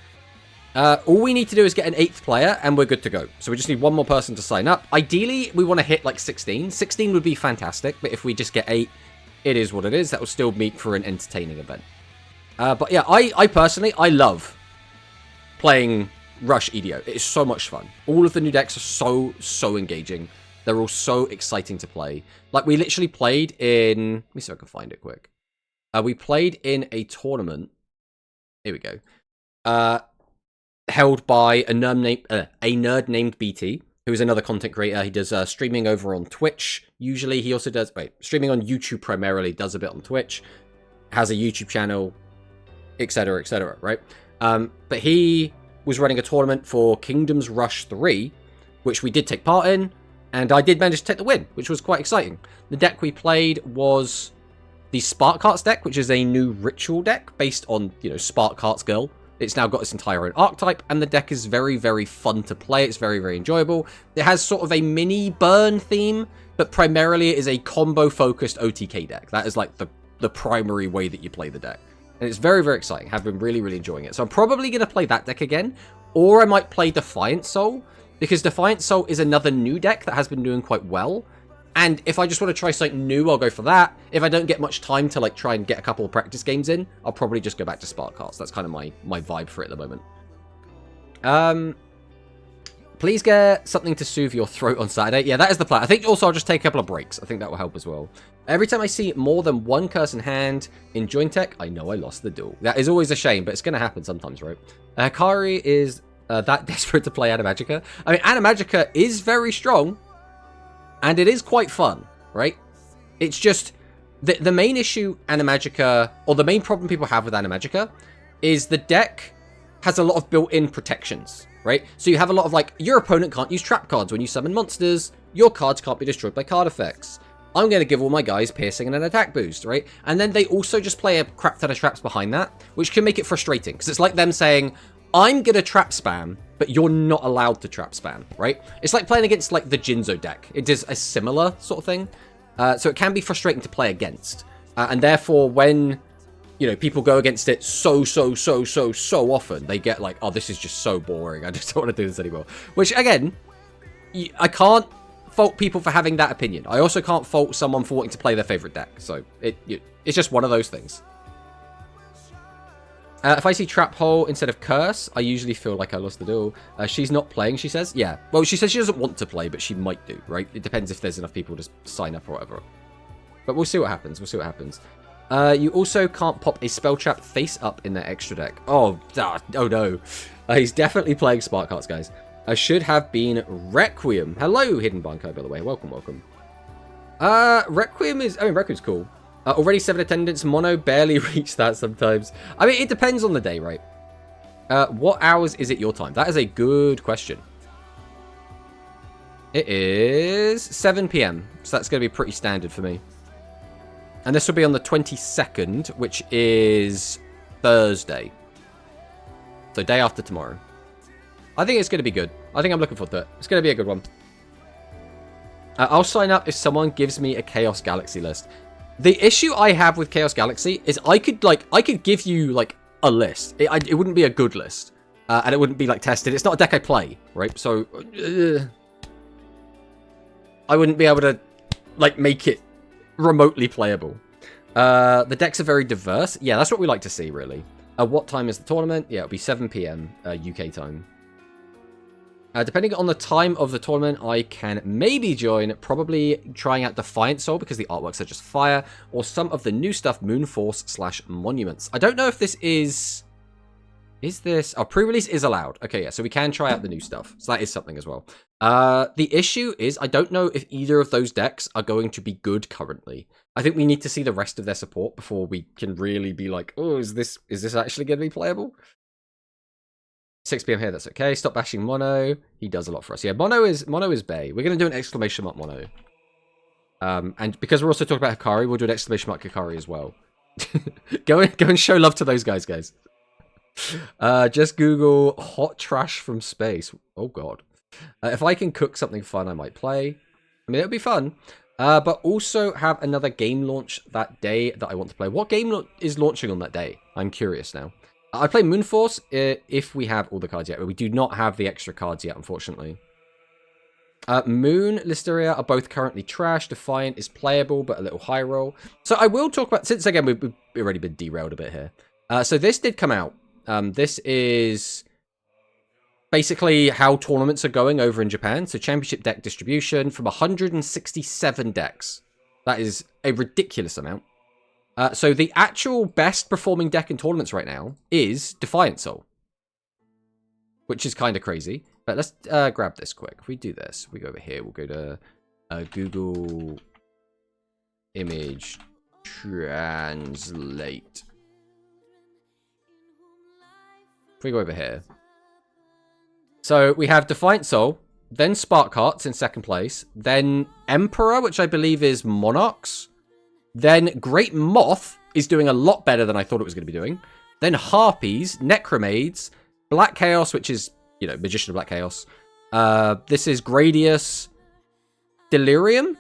All we need to do is get an 8th player, and we're good to go. So we just need one more person to sign up. Ideally, we want to hit, like, 16. 16 would be fantastic, but if we just get 8, it is what it is. That will still meet for an entertaining event. But yeah, I personally, I love playing Rush EDO. It is so much fun. All of the new decks are so engaging. They're all so exciting to play. Like, we literally played in... Let me see if I can find it quick. We played in a tournament. Here we go. Held by a nerd named BT, who is another content creator. He does streaming over on Twitch. Usually he also does... streaming on YouTube primarily. Does a bit on Twitch. Has a YouTube channel, etc., right? But he was running a tournament for Kingdoms Rush 3, which we did take part in, and I did manage to take the win, which was quite exciting. The deck we played was the Spark Hearts deck, which is a new ritual deck based on, you know, Spark Hearts Girl. It's now got its entire own archetype, and the deck is very, very fun to play. It's very, very enjoyable. It has sort of a mini burn theme, but primarily it is a combo-focused OTK deck. That is like the primary way that you play the deck. And it's very, very exciting. Have been really, really enjoying it. So I'm probably going to play that deck again, or I might play Defiant Soul, because Defiant Soul is another new deck that has been doing quite well. And if I just want to try something new, I'll go for that. If I don't get much time to like try and get a couple of practice games in, I'll probably just go back to Spark Hearts. That's kind of my vibe for it at the moment. Please get something to soothe your throat on Saturday. Yeah, that is the plan. I think also I'll just take a couple of breaks. I think that will help as well. Every time I see more than one curse in hand in Jointech, I know I lost the duel. That is always a shame, but it's going to happen sometimes, right? Hikari is that desperate to play Animagica. I mean, Animagica is very strong. And it is quite fun, right? It's just, the main issue Animagica, or the main problem people have with Animagica, is the deck has a lot of built-in protections, right? So you have a lot of, like, your opponent can't use trap cards when you summon monsters, your cards can't be destroyed by card effects. I'm going to give all my guys piercing and an attack boost, right? And then they also just play a crap ton of traps behind that, which can make it frustrating, because it's like them saying, I'm going to trap spam, but you're not allowed to trap spam, right? It's like playing against, like, the Jinzo deck. It is a similar sort of thing. So it can be frustrating to play against. And therefore, when, you know, people go against it so often, they get like, oh, this is just so boring. I just don't want to do this anymore. Which, again, I can't fault people for having that opinion. I also can't fault someone for wanting to play their favorite deck. So it's just one of those things. If I see Trap Hole instead of Curse, I usually feel like I lost the duel. She's not playing, she says. Yeah. Well, she says she doesn't want to play, but she might do, right? It depends if there's enough people to sign up or whatever. But we'll see what happens. We'll see what happens. You also can't pop a Spell Trap face up in their extra deck. Oh no. He's definitely playing Spark Hearts, guys. I should have been Requiem. Hello, Hidden Banco, by the way. Welcome. Requiem's cool. Already 7 attendance. Mono barely reach that sometimes. I mean, it depends on the day, right? What hours is it your time? That is a good question. It is 7 p.m. So that's going to be pretty standard for me. And this will be on the 22nd, which is Thursday. So day after tomorrow. I think it's going to be good. I think I'm looking forward to it. It's going to be a good one. I'll sign up if someone gives me a Chaos Galaxy list. The issue I have with Chaos Galaxy is I could give you like a list. It wouldn't be a good list, and it wouldn't be like tested. It's not a deck I play, right? So I wouldn't be able to like make it remotely playable. The decks are very diverse. Yeah, that's what we like to see, really. What time is the tournament? Yeah, it'll be 7 p.m. UK time. Depending on the time of the tournament, I can maybe join, probably trying out Defiant Soul because the artworks are just fire, or some of the new stuff, Moonforce / Monuments. I don't know if this is... Is this... Oh, pre-release is allowed. Okay, yeah, so we can try out the new stuff. So that is something as well. The issue is I don't know if either of those decks are going to be good currently. I think we need to see the rest of their support before we can really be like, oh, is this actually going to be playable? 6 p.m. here, that's okay. Stop bashing Mono. He does a lot for us. Yeah, Mono is Bay. We're going to do an exclamation mark Mono. And because we're also talking about Hikari, we'll do an exclamation mark Hikari as well. go and show love to those guys. Just Google hot trash from space. Oh, God. If I can cook something fun, I might play. I mean, it'll be fun. But also have another game launch that day that I want to play. What game is launching on that day? I'm curious now. I play Moonforce if we have all the cards yet, but we do not have the extra cards yet, unfortunately. Moon, Listeria are both currently trash. Defiant is playable, but a little high roll. So I will talk about, since again, we've already been derailed a bit here. So this did come out. This is basically how tournaments are going over in Japan. So championship deck distribution from 167 decks. That is a ridiculous amount. So the actual best performing deck in tournaments right now is Defiant Soul, which is kind of crazy. But let's grab this quick. If we do this, we go over here. We'll go to Google Image Translate. If we go over here. So we have Defiant Soul, then Spark Hearts in second place, then Emperor, which I believe is Monarchs. Then Great Moth is doing a lot better than I thought it was going to be doing. Then Harpies, Necromaids, Black Chaos, which is, you know, Magician of Black Chaos. This is Gradius, Delirium,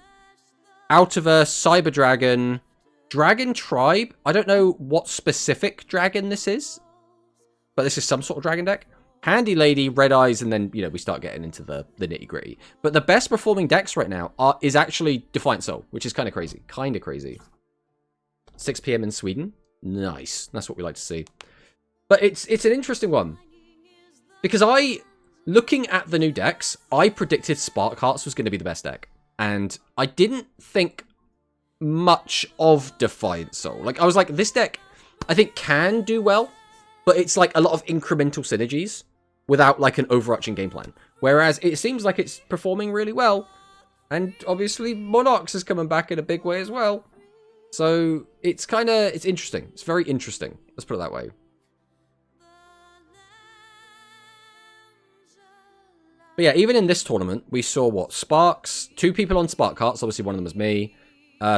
Altiverse, Cyber Dragon, Dragon Tribe. I don't know what specific dragon this is, but this is some sort of dragon deck. Handy Lady, Red Eyes, and then, you know, we start getting into the nitty-gritty. But the best performing decks right now is actually Defiant Soul, which is kind of crazy. 6 p.m. in Sweden. Nice. That's what we like to see. But it's an interesting one. Because looking at the new decks, I predicted Spark Hearts was going to be the best deck. And I didn't think much of Defiant Soul. Like, I was like, this deck, I think, can do well. But it's like a lot of incremental synergies without like an overarching game plan. Whereas it seems like it's performing really well. And obviously Monarchs is coming back in a big way as well. So it's it's interesting. It's very interesting. Let's put it that way. But yeah, even in this tournament, we saw what? Sparks, 2 people on Spark Hearts, obviously one of them was me.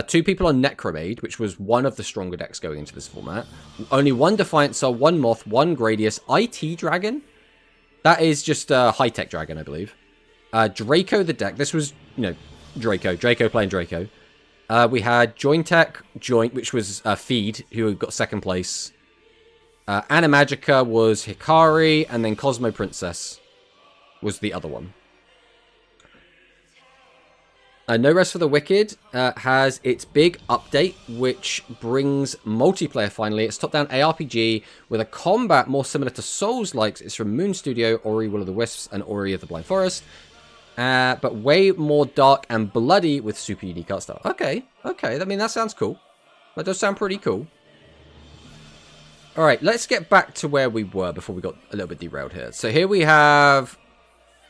2 people on Necromaid, which was one of the stronger decks going into this format. Only 1 Defiant Soul, 1 Moth, 1 Gradius, IT Dragon. That is just a high-tech dragon, I believe. Draco the deck. This was, you know, Draco. Draco playing Draco. We had Jointech, which was Feed, who got second place. Animagica was Hikari, and then Cosmo Princess was the other one. No Rest for the Wicked has its big update, which brings multiplayer finally. It's top-down ARPG with a combat more similar to Souls-like. It's from Moon Studio, Ori Will of the Wisps, and Ori of the Blind Forest. But way more dark and bloody with super unique art style. Okay. I mean, that sounds cool. That does sound pretty cool. Alright, let's get back to where we were before we got a little bit derailed here. So here we have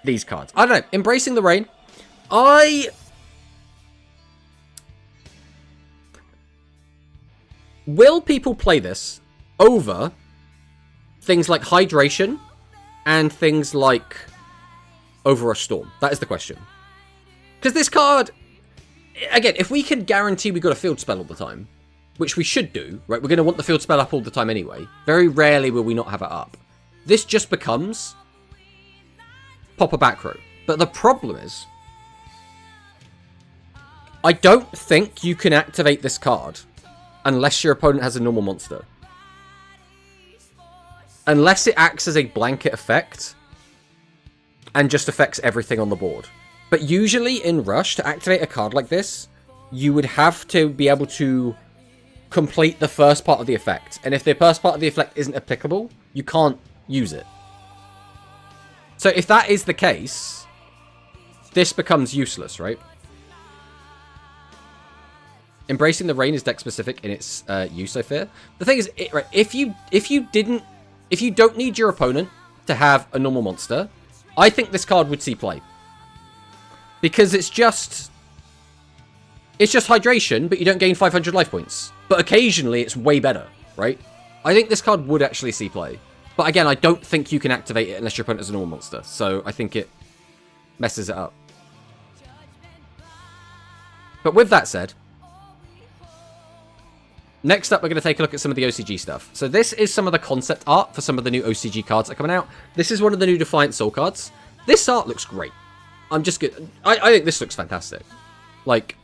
these cards. I don't know. Embracing the Rain. Will people play this over things like Hydration and things like Over a Storm? That is the question. Because this card, again, if we can guarantee we got a field spell all the time, which we should do, right? We're going to want the field spell up all the time anyway. Very rarely will we not have it up. This just becomes pop a back row. But the problem is, I don't think you can activate this card unless your opponent has a normal monster. Unless it acts as a blanket effect and just affects everything on the board. But usually in Rush, to activate a card like this, you would have to be able to complete the first part of the effect. And if the first part of the effect isn't applicable, you can't use it. So if that is the case, this becomes useless, right? Embracing the Rain is deck specific in its use, I fear. The thing is, right, if you don't need your opponent to have a normal monster, I think this card would see play. Because it's just hydration, but you don't gain 500 life points. But occasionally it's way better, right? I think this card would actually see play. But again, I don't think you can activate it unless your opponent is a normal monster. So I think it messes it up. But with that said, next up, we're going to take a look at some of the OCG stuff. So this is some of the concept art for some of the new OCG cards that are coming out. This is one of the new Defiant Soul cards. This art looks great. I'm just good. I think this looks fantastic. Like,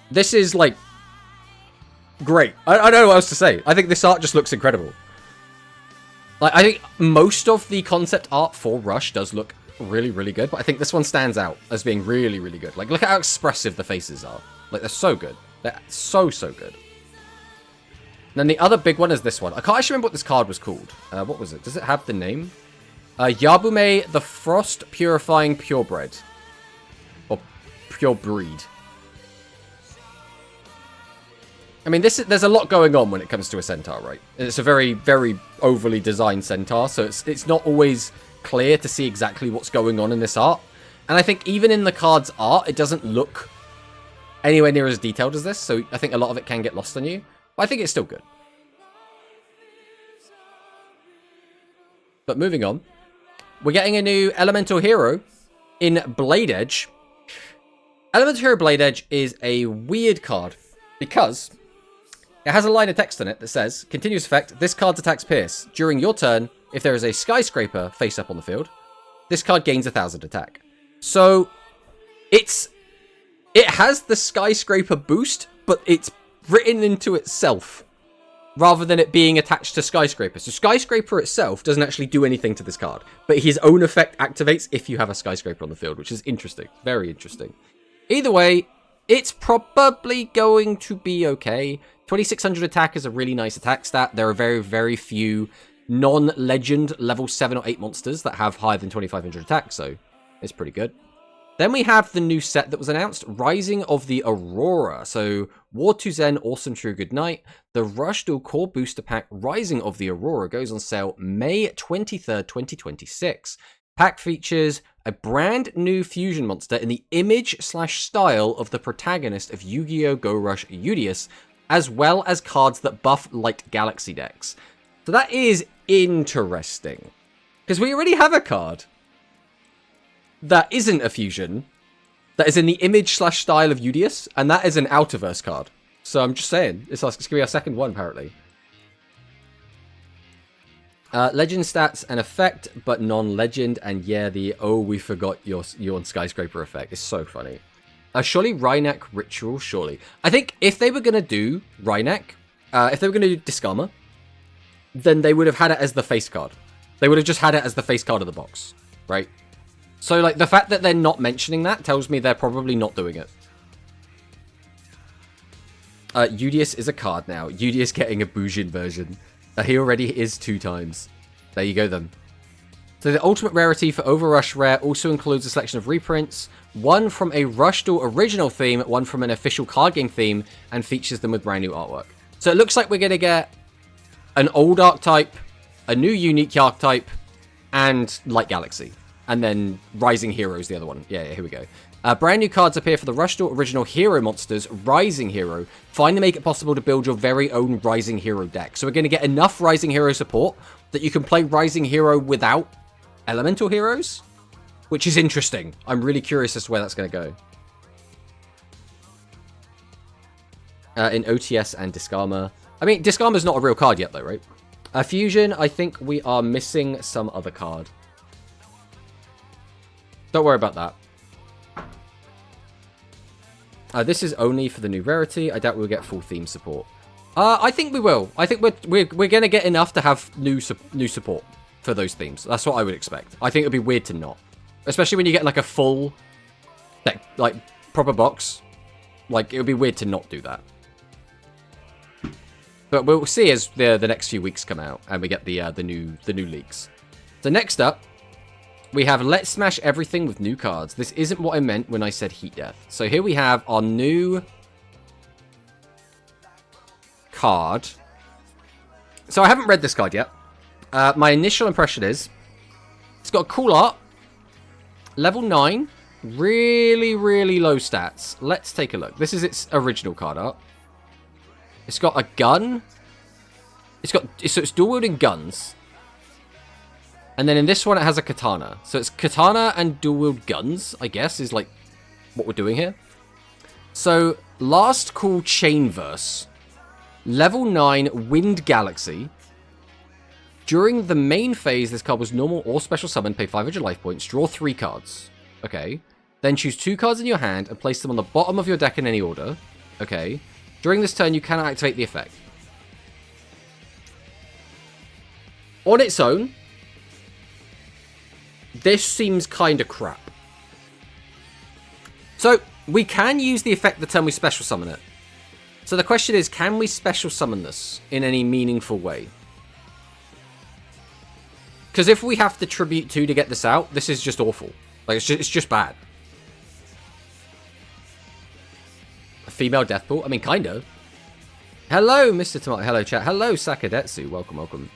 this is, like, great. I don't know what else to say. I think this art just looks incredible. Like, I think most of the concept art for Rush does look really, really good. But I think this one stands out as being really, really good. Like, look at how expressive the faces are. Like, they're so good. They're so, so good. And then the other big one is this one. I can't actually remember what this card was called. What was it? Does it have the name? Yabume, the Frost Purifying Purebred. Or Pure Breed. I mean, there's a lot going on when it comes to a centaur, right? It's a very, very overly designed centaur, so it's not always clear to see exactly what's going on in this art. And I think even in the card's art, it doesn't look anywhere near as detailed as this, so I think a lot of it can get lost on you. But I think it's still good. But moving on, we're getting a new Elemental Hero in Blade Edge. Elemental Hero Blade Edge is a weird card because it has a line of text in it that says, continuous effect, this card's attacks pierce. During your turn, if there is a skyscraper face up on the field, this card gains 1,000 attack. So it has the skyscraper boost, but it's written into itself rather than it being attached to Skyscraper. So Skyscraper itself doesn't actually do anything to this card, but his own effect activates if you have a Skyscraper on the field, which is interesting. Very interesting. Either way, it's probably going to be okay. 2600 attack is a really nice attack stat. There are very, very few non-legend level 7 or 8 monsters that have higher than 2500 attack, so it's pretty good. Then we have the new set that was announced, Rising of the Aurora. So, War to Zen, Awesome True Good Night. The Rush Dual Core Booster Pack, Rising of the Aurora, goes on sale May 23rd, 2026. Pack features a brand new fusion monster in the image/style of the protagonist of Yu-Gi-Oh! Go Rush Udius, as well as cards that buff Light Galaxy decks. So that is interesting, because we already have a card that isn't a fusion, that is in the image/style of Udius, and that is an Outerverse card. So I'm just saying, it's going to be our second one, apparently. Legend stats and effect, but non-legend, and yeah, we forgot your Skyscraper effect. It's so funny. Surely Rhynak Ritual, surely. I think if they were going to do Rhynak, if they were going to do Diskarma, then they would have had it as the face card. They would have just had it as the face card of the box, right? So, like, the fact that they're not mentioning that tells me they're probably not doing it. Udius is a card now. Udius getting a Bujin version. He already is 2 times. There you go, then. So the ultimate rarity for Overrush Rare also includes a selection of reprints. One from a Rush Duel original theme, one from an official card game theme, and features them with brand new artwork. So it looks like we're going to get an old archetype, a new unique archetype, and Light Galaxy. And then Rising Hero is the other one. Yeah, here we go. Brand new cards appear for the Rush Duel original hero monsters, Rising Hero. Finally make it possible to build your very own Rising Hero deck. So we're going to get enough Rising Hero support that you can play Rising Hero without Elemental Heroes, which is interesting. I'm really curious as to where that's going to go. In OTS and Diskarma. I mean, Diskarma's not a real card yet, though, right? Fusion, I think we are missing some other card. Don't worry about that. This is only for the new rarity. I doubt we'll get full theme support. I think we will. I think we're going to get enough to have new support for those themes. That's what I would expect. I think it would be weird to not. Especially when you get like a full, like proper box. Like, it would be weird to not do that. But we'll see as the next few weeks come out and we get the new leaks. So next up, we have Let's Smash Everything with new cards. This isn't what I meant when I said Heat Death. So here we have our new card. So I haven't read this card yet. My initial impression is it's got a cool art. Level 9. Really, really low stats. Let's take a look. This is its original card art. It's got a gun. So it's dual wielding guns. And then in this one, it has a katana. So it's katana and dual wield guns, I guess, is like what we're doing here. So last call Chainverse. Level 9 Wind Galaxy. During the main phase, this card was normal or special summon. Pay 500 life points. Draw 3 cards. Okay. Then choose 2 cards in your hand and place them on the bottom of your deck in any order. Okay. During this turn, you cannot activate the effect. On its own, this seems kind of crap. So, we can use the effect the turn we special summon it. So the question is, can we special summon this in any meaningful way? Because if we have to tribute 2 to get this out, this is just awful. Like, it's just bad. A female Deathpool? I mean, kind of. Hello, Mr. Tomato. Hello, chat. Hello, Sakadetsu. Welcome, welcome.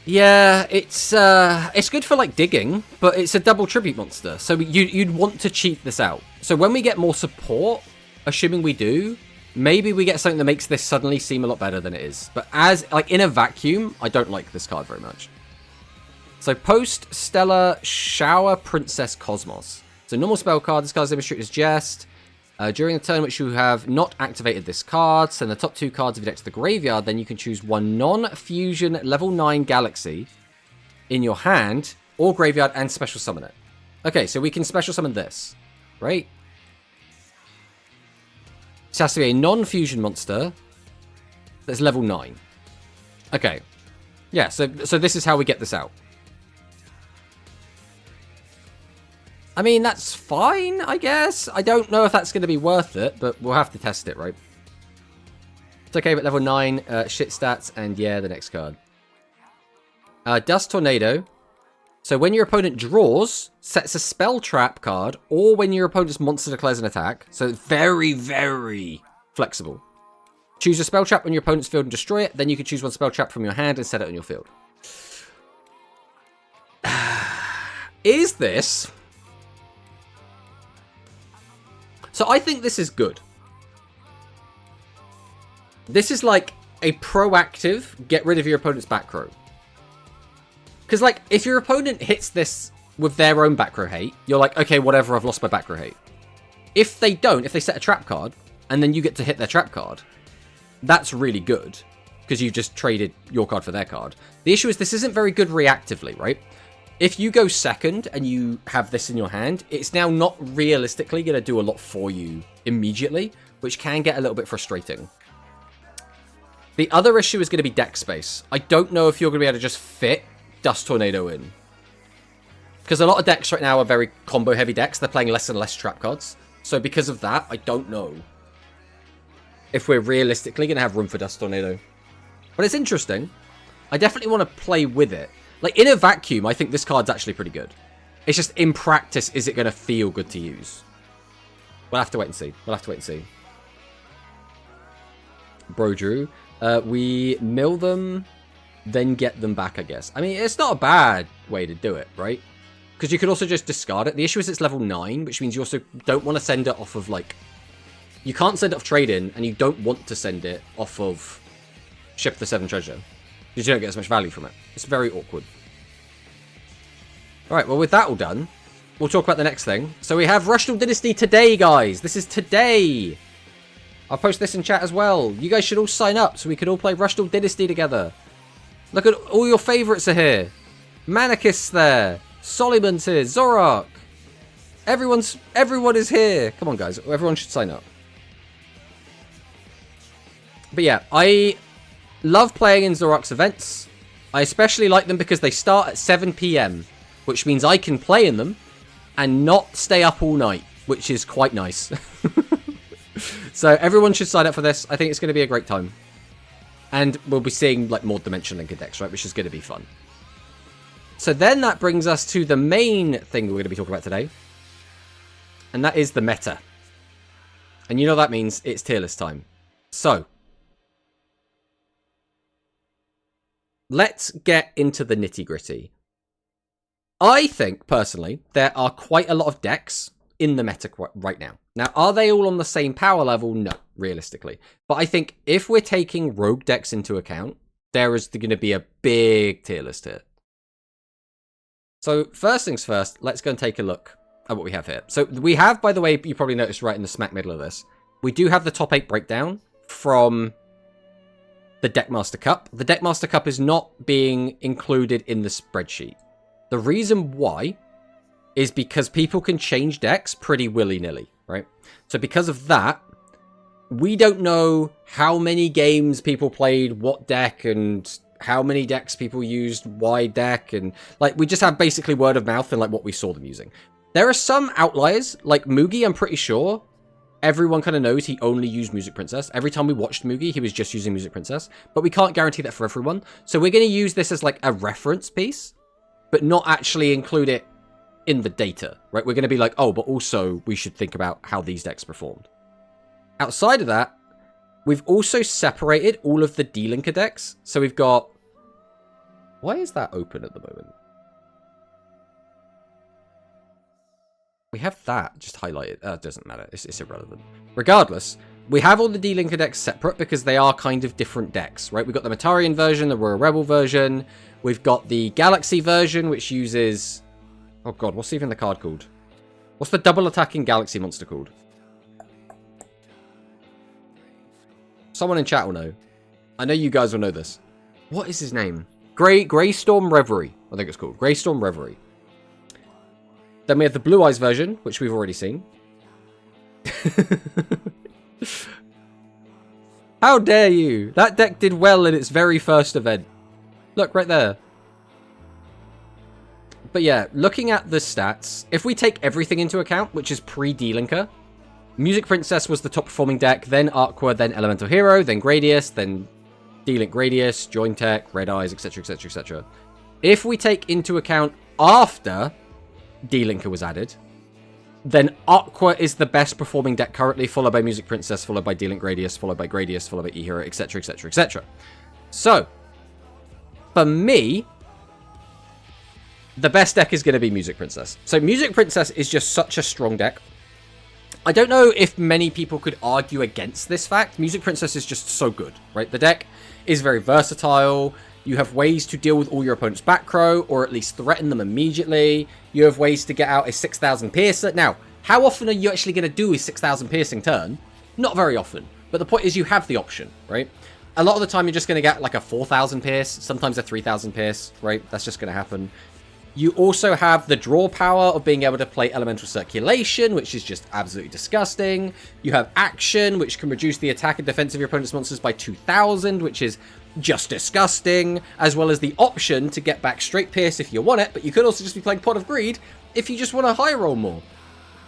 Yeah, it's good for, like, digging, but it's a double tribute monster. So you'd want to cheat this out. So when we get more support, assuming we do, maybe we get something that makes this suddenly seem a lot better than it is. But as, like, in a vacuum, I don't like this card very much. So post Stellar Shower Princess Cosmos. So normal spell card, this card's demonstrated as Jest. During the turn in which you have not activated this card, send the top 2 cards of your deck to the graveyard, then you can choose 1 non-fusion level 9 Galaxy in your hand or graveyard and special summon it. Okay, so we can special summon this, right? This has to be a non-fusion monster that's level 9. Okay. Yeah, so this is how we get this out. I mean, that's fine, I guess. I don't know if that's going to be worth it, but we'll have to test it, right? It's okay, but level 9, shit stats, and yeah, the next card. Dust Tornado. So when your opponent draws, sets a spell trap card, or when your opponent's monster declares an attack. So it's very, very flexible. Choose a spell trap on your opponent's field and destroy it. Then you can choose 1 spell trap from your hand and set it on your field. Is this... So I think this is good. This is like a proactive, get rid of your opponent's back row. Because, like, if your opponent hits this with their own back row hate, you're like, okay, whatever, I've lost my back row hate. If they don't, if they set a trap card, and then you get to hit their trap card, that's really good. Because you've just traded your card for their card. The issue is this isn't very good reactively, right? If you go second and you have this in your hand, it's now not realistically going to do a lot for you immediately, which can get a little bit frustrating. The other issue is going to be deck space. I don't know if you're going to be able to just fit Dust Tornado in. Because a lot of decks right now are very combo-heavy decks. They're playing less and less trap cards. So because of that, I don't know if we're realistically going to have room for Dust Tornado. But it's interesting. I definitely want to play with it. Like, in a vacuum, I think this card's actually pretty good. It's just, in practice, is it going to feel good to use? We'll have to wait and see. We'll have to wait and see. Bro Drew. We mill them, then get them back, I guess. I mean, it's not a bad way to do it, right? Because you could also just discard it. The issue is it's level 9, which means you also don't want to send it off of, like... You can't send it off trade-in, and you don't want to send it off of Ship the 7 Treasure. Because you don't get as much value from it. It's very awkward. Alright, well, with that all done, we'll talk about the next thing. So we have Rushdall Dynasty today, guys. This is today. I'll post this in chat as well. You guys should all sign up so we can all play Rushdall Dynasty together. Look at all your favourites are here. Manicus there. Soliman's here. Zorak. Everyone is here. Come on, guys. Everyone should sign up. But yeah, I love playing in Zorak's events. I especially like them because they start at 7 PM, which means I can play in them and not stay up all night, which is quite nice. So everyone should sign up for this. I think it's going to be a great time. And we'll be seeing like more Dimension Linker decks, right? Which is going to be fun. So then that brings us to the main thing we're going to be talking about today. And that is the meta. And you know that means it's tier list time. So, let's get into the nitty-gritty. I think, personally, there are quite a lot of decks in the meta right now. Now, are they all on the same power level? No, realistically. But I think if we're taking rogue decks into account, there is going to be a big tier list here. So, first things first, let's go and take a look at what we have here. So, we have, by the way, you probably noticed right in the smack middle of this, we do have the top 8 breakdown from the Deckmaster Cup. The Deckmaster Cup is not being included in the spreadsheet. The reason why is because people can change decks pretty willy-nilly, right? So because of that, we don't know how many games people played what deck and how many decks people used why deck, and like we just have basically word of mouth and like what we saw them using. There are some outliers, like Mugi, I'm pretty sure everyone kind of knows he only used Music Princess. Every time we watched Mugi, he was just using Music Princess, but we can't guarantee that for everyone. So we're going to use this as like a reference piece, but not actually include it in the data, right? We're going to be like, oh, but also we should think about how these decks performed. Outside of that, we've also separated all of the D-Linker decks. So we've got... Why is that open at the moment? We have that just highlighted. It doesn't matter. It's irrelevant. Regardless, we have all the D-Linker decks separate because they are kind of different decks, right? We've got the Metarian version, the Royal Rebel version. We've got the Galaxy version, which uses... Oh god, what's even the card called? What's the double attacking Galaxy monster called? Someone in chat will know. I know you guys will know this. What is his name? Greystorm Reverie, I think it's called. Greystorm Reverie. Then we have the Blue Eyes version, which we've already seen. How dare you? That deck did well in its very first event. Look, right there. But yeah, looking at the stats, if we take everything into account, which is pre-D-Linker, Music Princess was the top performing deck, then Aqua, then Elemental Hero, then Gradius, then D-Link Gradius, Join Tech, Red Eyes, etc, etc, etc. If we take into account after D-Linker was added, then Aqua is the best performing deck currently, followed by Music Princess, followed by D-Link Gradius, followed by Gradius, followed by E-Hero, etc, etc, etc. So, for me, the best deck is going to be Music Princess. So Music Princess is just such a strong deck. I don't know if many people could argue against this fact. Music Princess is just so good, right? The deck is very versatile. You have ways to deal with all your opponent's back row, or at least threaten them immediately. You have ways to get out a 6,000 piercer. Now, how often are you actually going to do a 6,000 piercing turn? Not very often. But the point is you have the option, right? A lot of the time you're just going to get like a 4,000 pierce, sometimes a 3,000 pierce, right? That's just going to happen. You also have the draw power of being able to play Elemental Circulation, which is just absolutely disgusting. You have Action, which can reduce the attack and defense of your opponent's monsters by 2,000, which is just disgusting, as well as the option to get back straight Pierce if you want it, but you could also just be playing Pot of Greed if you just want to high roll more.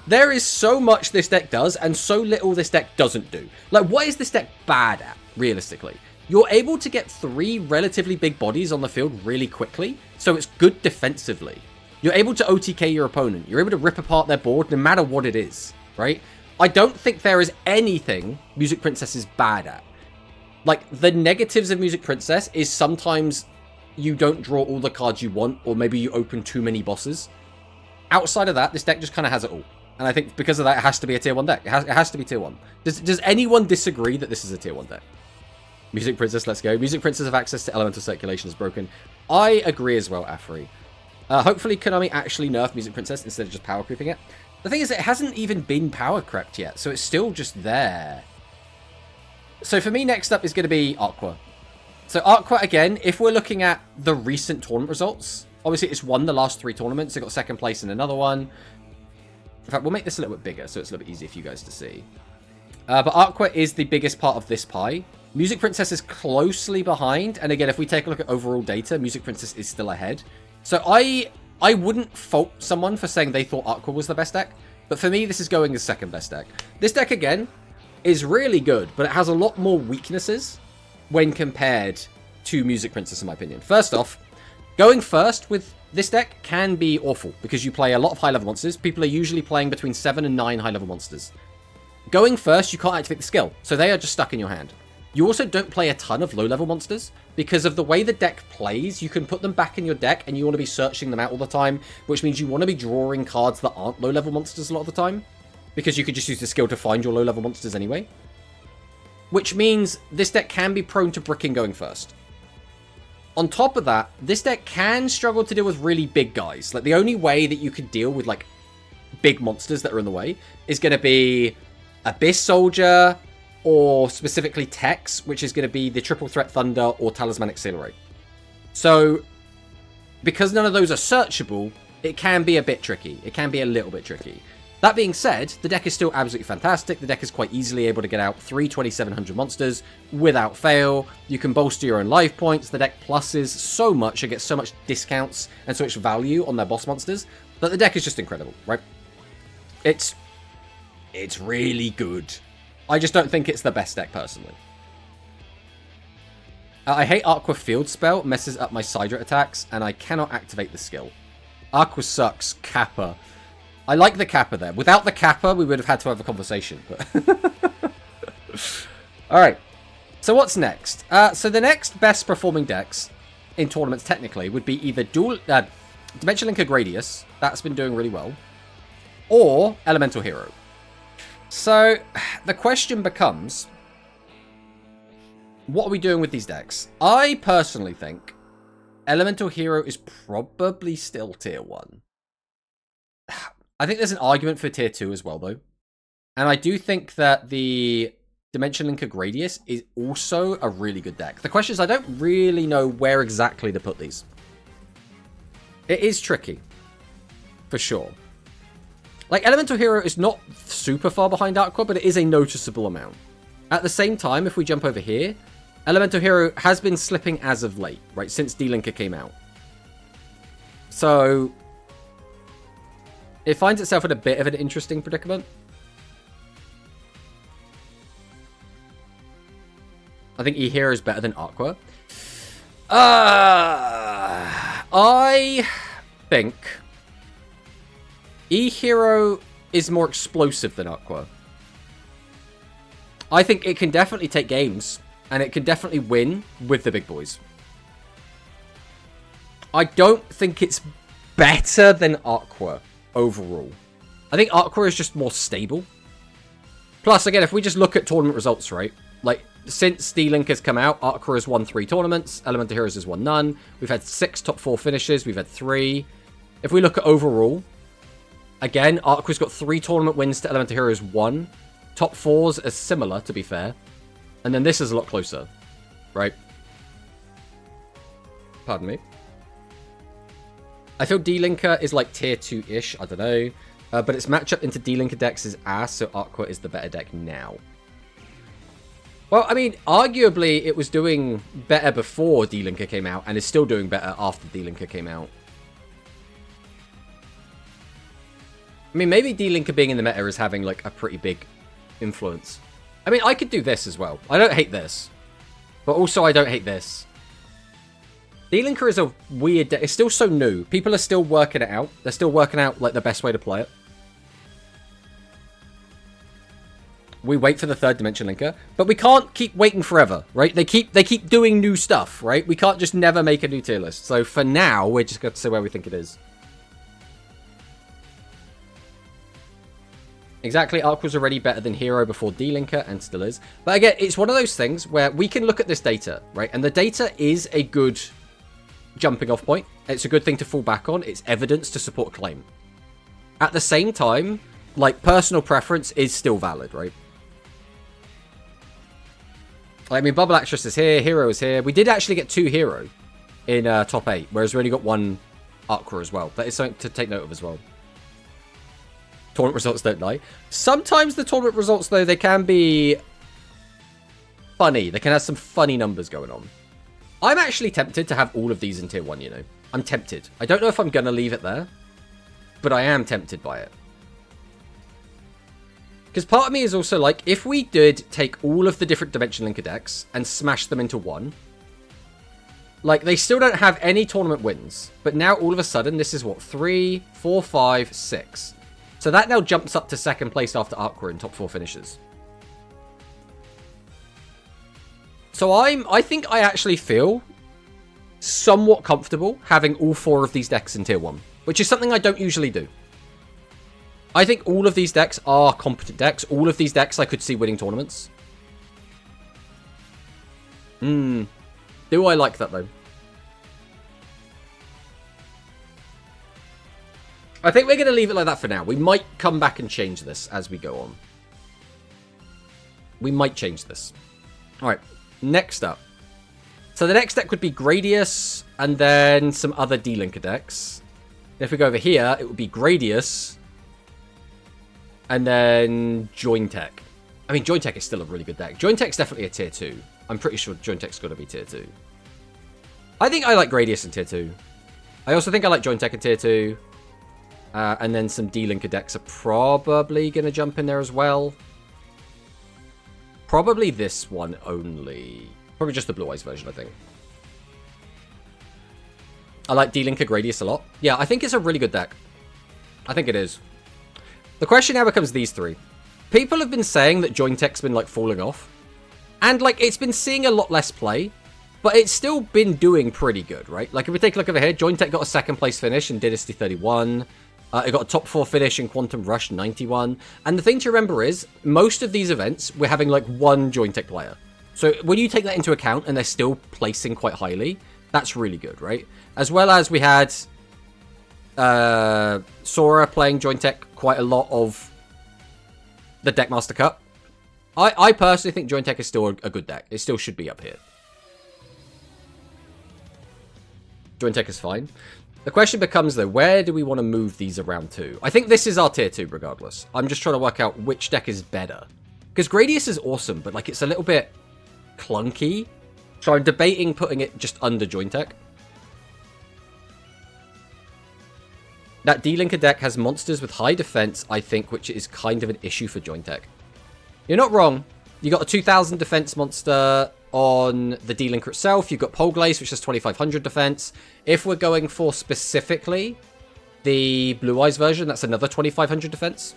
There is so much this deck does, and so little this deck doesn't do. Like, what is this deck bad at, realistically? You're able to get 3 relatively big bodies on the field really quickly, so it's good defensively. You're able to OTK your opponent. You're able to rip apart their board no matter what it is, right? I don't think there is anything Music Princess is bad at. Like, the negatives of Music Princess is sometimes you don't draw all the cards you want, or maybe you open too many bosses. Outside of that, this deck just kind of has it all. And I think because of that, it has to be a tier 1 deck. It has to be tier 1. Does anyone disagree that this is a tier 1 deck? Music Princess, let's go. Music Princess have access to Elemental Circulation is broken. I agree as well, Afri. Hopefully Konami actually nerf Music Princess instead of just power creeping it. The thing is, it hasn't even been power crept yet, so it's still just there. So for me, next up is going to be Aqua. So Aqua, again, if we're looking at the recent tournament results, obviously it's won the last 3 tournaments. It got 2nd place in another one. In fact, we'll make this a little bit bigger so it's a little bit easier for you guys to see. But Aqua is the biggest part of this pie. Music Princess is closely behind, and again, if we take a look at overall data, Music Princess is still ahead. So I wouldn't fault someone for saying they thought Aqua was the best deck, but for me, this is going as 2nd best deck. This deck, again, is really good, but it has a lot more weaknesses when compared to Music Princess, in my opinion. First off, going first with this deck can be awful because you play a lot of high-level monsters. People are usually playing between 7 and 9 high-level monsters. Going first, you can't activate the skill, so they are just stuck in your hand. You also don't play a ton of low-level monsters because of the way the deck plays. You can put them back in your deck and you want to be searching them out all the time, which means you want to be drawing cards that aren't low-level monsters a lot of the time because you could just use the skill to find your low-level monsters anyway. Which means this deck can be prone to bricking going first. On top of that, this deck can struggle to deal with really big guys. Like, the only way that you can deal with, like, big monsters that are in the way is going to be Abyss Soldier, or specifically Tex, which is going to be the Triple Threat Thunder or Talismanic Sailor Ray. So, because none of those are searchable, it can be a bit tricky. It can be a little bit tricky. That being said, the deck is still absolutely fantastic. The deck is quite easily able to get out 3 2700 monsters without fail. You can bolster your own life points. The deck pluses so much, it gets so much discounts and so much value on their boss monsters, that the deck is just incredible, right? It's really good. I just don't think it's the best deck, personally. I hate Aqua Field Spell, messes up my Sidra attacks, and I cannot activate the skill. Aqua sucks, Kappa. I like the Kappa there. Without the Kappa, we would have had to have a conversation. But alright, so what's next? So the next best performing decks in tournaments, technically, would be either Dimension Linker Gradius, that's been doing really well, or Elemental Hero. So, the question becomes, what are we doing with these decks? I personally think Elemental Hero is probably still tier 1. I think there's an argument for tier 2 as well, though. And I do think that the Dimension Linker Gradius is also a really good deck. The question is, I don't really know where exactly to put these. It is tricky, for sure. Like, Elemental Hero is not super far behind Aqua, but it is a noticeable amount. At the same time, if we jump over here, Elemental Hero has been slipping as of late, right, since D-Linker came out. So, it finds itself in a bit of an interesting predicament. I think E-Hero is better than Aqua. I think E-Hero is more explosive than Aqua. I think it can definitely take games, and it can definitely win with the big boys. I don't think it's better than Aqua overall. I think Aqua is just more stable. Plus, again, if we just look at tournament results, right? Like, since D-Link has come out, Aqua has won 3 tournaments. Elemental Heroes has won none. We've had 6 top 4 finishes. We've had 3. If we look at overall, again, Aqua's got 3 tournament wins to Elemental Heroes 1. Top 4s are similar, to be fair. And then this is a lot closer, right? Pardon me. I feel D-Linker is like tier 2-ish, I don't know. But its matchup into D-Linker decks is ass, so Aqua is the better deck now. Well, I mean, arguably it was doing better before D-Linker came out, and is still doing better after D-Linker came out. I mean, maybe D-Linker being in the meta is having, like, a pretty big influence. I mean, I could do this as well. I don't hate this. But also, I don't hate this. D-Linker is a weird deck. It's still so new. People are still working it out. They're still working out, like, the best way to play it. We wait for the 3rd Dimension Linker. But we can't keep waiting forever, right? They keep doing new stuff, right? We can't just never make a new tier list. So, for now, we're just going to say where we think it is. Exactly, Aqua's already better than Hero before D-Linker, and still is. But again, it's one of those things where we can look at this data, right? And the data is a good jumping off point. It's a good thing to fall back on. It's evidence to support a claim. At the same time, like, personal preference is still valid, right? I mean, Bubble Actress is here, Hero is here. We did actually get 2 Hero in top 8, whereas we only got 1 Aqua as well. That is something to take note of as well. Tournament results don't lie. Sometimes the tournament results, though, they can be funny. They can have some funny numbers going on. I'm actually tempted to have all of these in tier 1, you know. I'm tempted. I don't know if I'm going to leave it there, but I am tempted by it. Because part of me is also like, if we did take all of the different Dimension Linker decks and smash them into one, like, they still don't have any tournament wins. But now, all of a sudden, this is what? 3, 4, 5, 6. So that now jumps up to second place after Aqua in top 4 finishes. So I think I actually feel somewhat comfortable having all 4 of these decks in tier 1. Which is something I don't usually do. I think all of these decks are competent decks. All of these decks I could see winning tournaments. Do I like that, though? I think we're going to leave it like that for now. We might come back and change this as we go on. We might change this. Alright, next up. So the next deck would be Gradius, and then some other D-Linker decks. And if we go over here, it would be Gradius, and then Jointech. I mean, Jointech is still a really good deck. Jointech's definitely a tier 2. I'm pretty sure Jointech's got to be tier 2. I think I like Gradius in tier 2. I also think I like Jointech in tier 2. And then some D-Linker decks are probably going to jump in there as well. Probably this one only. Probably just the Blue Eyes version, I think. I like D-Linker Gradius a lot. Yeah, I think it's a really good deck. I think it is. The question now becomes these 3. People have been saying that Jointech's been, like, falling off. And, like, it's been seeing a lot less play. But it's still been doing pretty good, right? Like, if we take a look over here, Jointech got a second place finish in Dynasty 31. It got a top 4 finish in Quantum Rush 91. And the thing to remember is, most of these events, we're having, like, one Jointech player. So when you take that into account and they're still placing quite highly, that's really good, right? As well as we had Sora playing Jointech quite a lot of the Deckmaster Cup. I personally think Jointech is still a good deck. It still should be up here. Jointech is fine. The question becomes, though, where do we want to move these around to? I think this is our tier 2, regardless. I'm just trying to work out which deck is better. Because Gradius is awesome, but, like, it's a little bit clunky. So I'm debating putting it just under Jointech. That D-Linker deck has monsters with high defense, I think, which is kind of an issue for Jointech. You're not wrong. You got a 2000 defense monster on the D-Linker itself. You've got Polglaze, which has 2500 defense. If we're going for specifically the Blue Eyes version, that's another 2500 defense.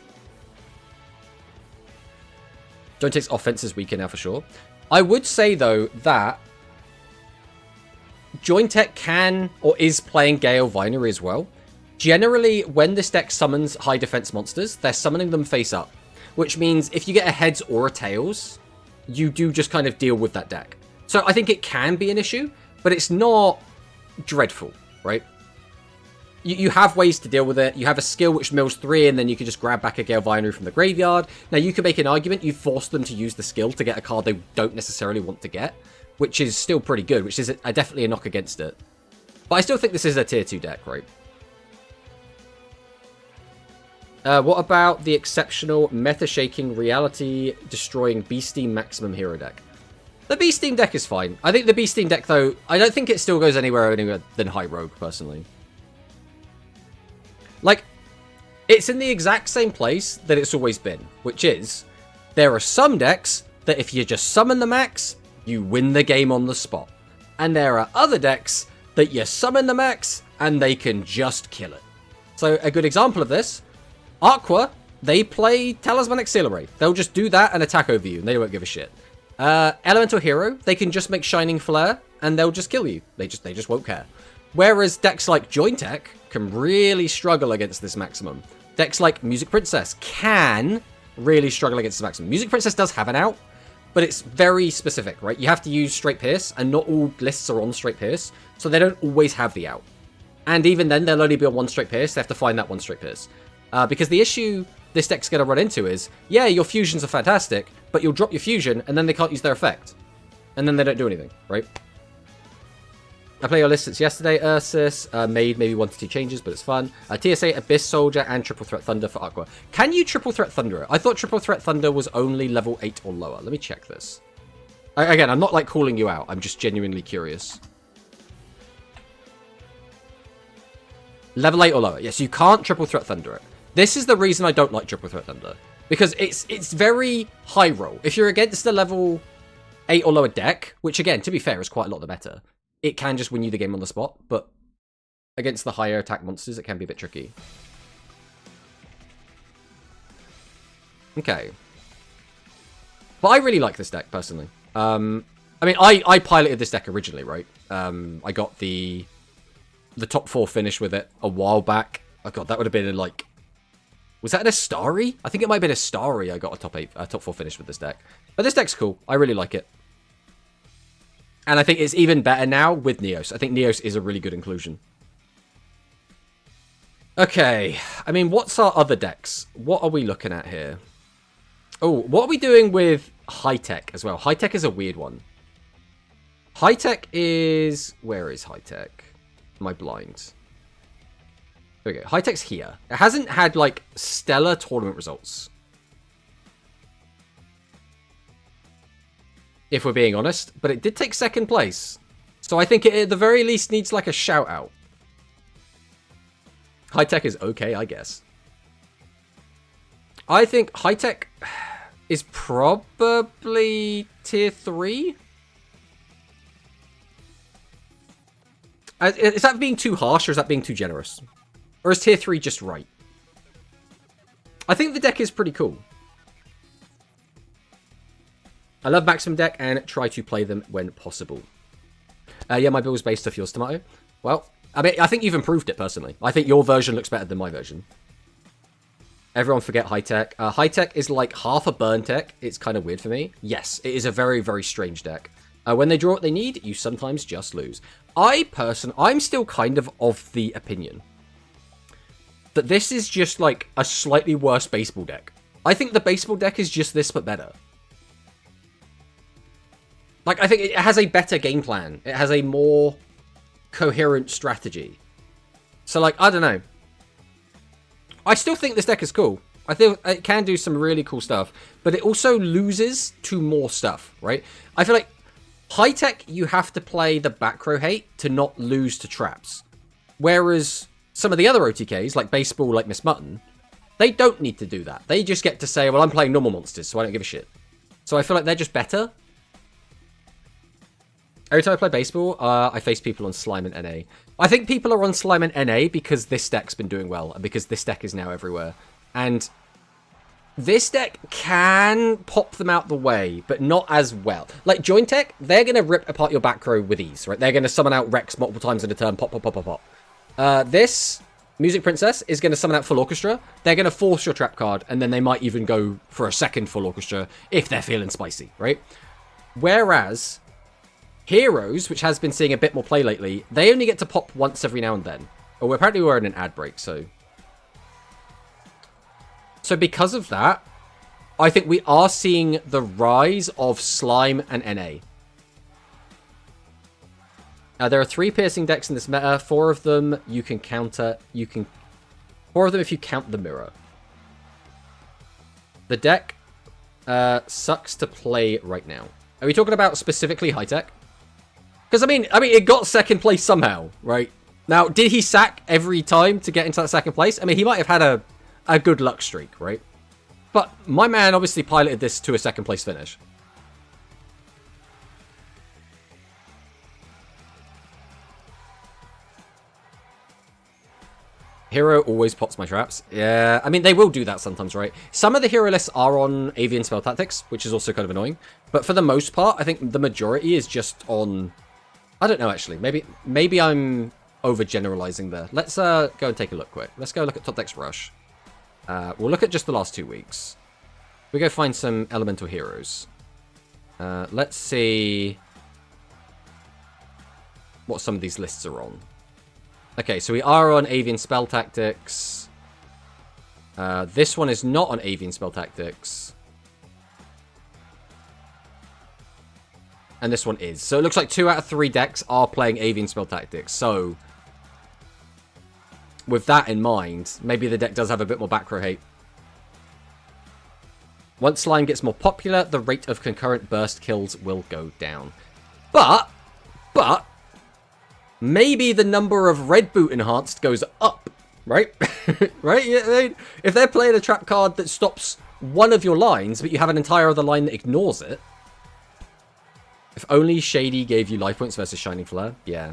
Jointech's offense is weaker now for sure. I would say, though, that Jointech can or is playing Gale Vinery as well. Generally, when this deck summons high defense monsters, they're summoning them face up. Which means if you get a heads or a tails, you do just kind of deal with that deck. So I think it can be an issue, but it's not dreadful, right? You have ways to deal with it. You have a skill which mills 3, and then you can just grab back a Gale Vinery from the graveyard. Now, you could make an argument you force them to use the skill to get a card they don't necessarily want to get, which is still pretty good, which is definitely a knock against it. But I still think this is a tier 2 deck, right? What about the exceptional, meta-shaking, reality-destroying Beast Team Maximum Hero deck? The Beast Team deck is fine. I think the Beast Team deck, though, I don't think it still goes anywhere than High Rogue, personally. Like, it's in the exact same place that it's always been, which is, there are some decks that if you just summon the max, you win the game on the spot. And there are other decks that you summon the max, and they can just kill it. So, a good example of this, Aqua, they play Talismanic Seal Array. They'll just do that and attack over you, and they won't give a shit. Elemental Hero, they can just make Shining Flare, and they'll just kill you. They just won't care. Whereas decks like Jointech can really struggle against this maximum. Decks like Music Princess can really struggle against this maximum. Music Princess does have an out, but it's very specific, right? You have to use Straight Pierce, and not all lists are on Straight Pierce, so they don't always have the out. And even then, they'll only be on one Straight Pierce. They have to find that one Straight Pierce. Because the issue this deck's going to run into is, yeah, your fusions are fantastic, but you'll drop your fusion, and then they can't use their effect. And then they don't do anything, right? I played your list since yesterday, Ursus. Made maybe 1 to 2 changes, but it's fun. TSA, Abyss Soldier, and Triple Threat Thunder for Aqua. Can you Triple Threat Thunder it? I thought Triple Threat Thunder was only level 8 or lower. Let me check this. Again, I'm not, like, calling you out. I'm just genuinely curious. Level 8 or lower. Yes, you can't Triple Threat Thunder it. This is the reason I don't like Triple Threat Thunder. Because it's very high roll. If you're against the level 8 or lower deck, which again, to be fair, is quite a lot the better, it can just win you the game on the spot, but against the higher attack monsters, it can be a bit tricky. Okay. But I really like this deck, personally. I mean, I piloted this deck originally, right? I got the top 4 finish with it a while back. Oh god, that would have been in, like... Was that an Astari? I think it might have been Astari I got a top 4 finish with this deck. But this deck's cool. I really like it. And I think it's even better now with Neos. I think Neos is a really good inclusion. Okay. I mean, what's our other decks? What are we looking at here? Oh, what are we doing with High Tech as well? High Tech is a weird one. High Tech is... Where is High Tech? Am I blind? There we go. High Tech's here. It hasn't had, like, stellar tournament results. If we're being honest. But it did take 2nd place. So I think it, at the very least, needs, like, a shout-out. High Tech is okay, I guess. I think High Tech is probably tier 3. Is that being too harsh, or is that being too generous? Or is tier 3 just right? I think the deck is pretty cool. I love Maximum deck and try to play them when possible. Yeah, my build was based off yours, Tomato. Well, I mean, I think you've improved it, personally. I think your version looks better than my version. Everyone forget High Tech. High Tech is like half a burn tech. It's kind of weird for me. Yes, it is a very, very strange deck. When they draw what they need, you sometimes just lose. I'm still kind of the opinion that this is just like a slightly worse baseball deck. I think the baseball deck is just this, but better. Like, I think it has a better game plan. It has a more coherent strategy. So, like, I don't know. I still think this deck is cool. I think it can do some really cool stuff, but it also loses to more stuff, right? I feel like High Tech, you have to play the back row hate to not lose to traps. Whereas some of the other OTKs, like Baseball, like Miss Mutton, they don't need to do that. They just get to say, well, I'm playing normal monsters, so I don't give a shit. So I feel like they're just better. Every time I play Baseball, I face people on Slime and NA. I think people are on Slime and NA because this deck's been doing well, and because this deck is now everywhere. And this deck can pop them out the way, but not as well. Like, Join Tech, they're going to rip apart your back row with ease, right? They're going to summon out Rex multiple times in a turn, pop, pop, pop, pop, pop. This Music Princess is going to summon out Full Orchestra. They're going to force your trap card, and then they might even go for a second Full Orchestra if they're feeling spicy, right? Whereas Heroes, which has been seeing a bit more play lately, they only get to pop once every now and then. Oh, apparently we're in an ad break, so... So because of that, I think we are seeing the rise of Slime and NA. There are 3 piercing decks in this meta. 4 of them you can counter. 4 of them if you count the mirror. The deck sucks to play right now. Are we talking about specifically High Tech? Because I mean, it got 2nd place somehow, right? Now, did he sack every time to get into that 2nd place? I mean, he might have had a good luck streak, right? But my man obviously piloted this to a 2nd place finish. Hero always pops my traps. Yeah, I mean, they will do that sometimes, right? Some of the hero lists are on Avian Spell Tactics, which is also kind of annoying. But for the most part, I think the majority is just on... I don't know, actually. Maybe I'm overgeneralizing there. Let's go and take a look quick. Let's go look at Top Deck's Rush. We'll look at just the last 2 weeks. We go find some elemental heroes. Let's see what some of these lists are on. Okay, so we are on Avian Spell Tactics. This one is not on Avian Spell Tactics. And this one is. So it looks like 2 out of 3 decks are playing Avian Spell Tactics. So, with that in mind, maybe the deck does have a bit more back row hate. Once Slime gets more popular, the rate of concurrent burst kills will go down. But, maybe the number of Red Boot enhanced goes up, right? Right? If they're playing a trap card that stops one of your lines, but you have an entire other line that ignores it. If only Shady gave you life points versus Shining Flare. Yeah.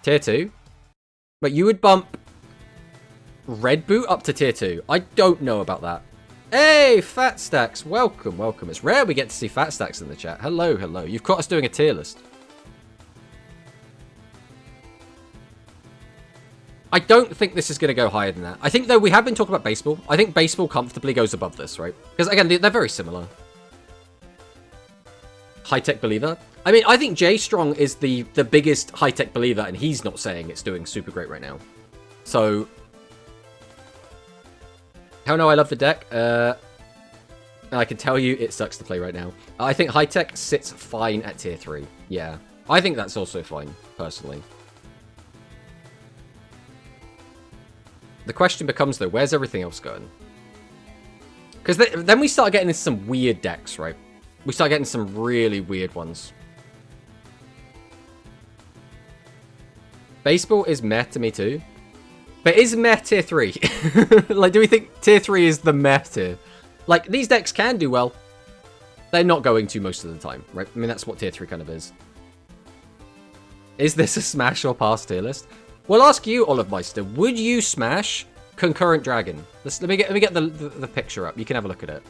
Tier 2. But you would bump Red Boot up to tier 2. I don't know about that. Hey, Fat Stacks. Welcome, welcome. It's rare we get to see Fat Stacks in the chat. Hello, hello. You've caught us doing a tier list. I don't think this is going to go higher than that. I think, though, we have been talking about Baseball. I think Baseball comfortably goes above this, right? Because, again, they're very similar. High-tech believer. I mean, I think J Strong is the biggest high-tech believer, and he's not saying it's doing super great right now. So, how no, I love the deck. I can tell you it sucks to play right now. I think high-tech sits fine at tier 3. Yeah. I think that's also fine, personally. The question becomes, though, where's everything else going? Because then we start getting into some weird decks, right? We start getting some really weird ones. Baseball is meh to me too. But is meh tier 3? Like, do we think tier 3 is the meh tier? Like, these decks can do well. They're not going to most of the time, right? I mean, that's what tier 3 kind of is. Is this a smash or pass tier list? We'll ask you, Olive Meister, would you smash Concurrent Dragon? Let me get the picture up. You can have a look at it.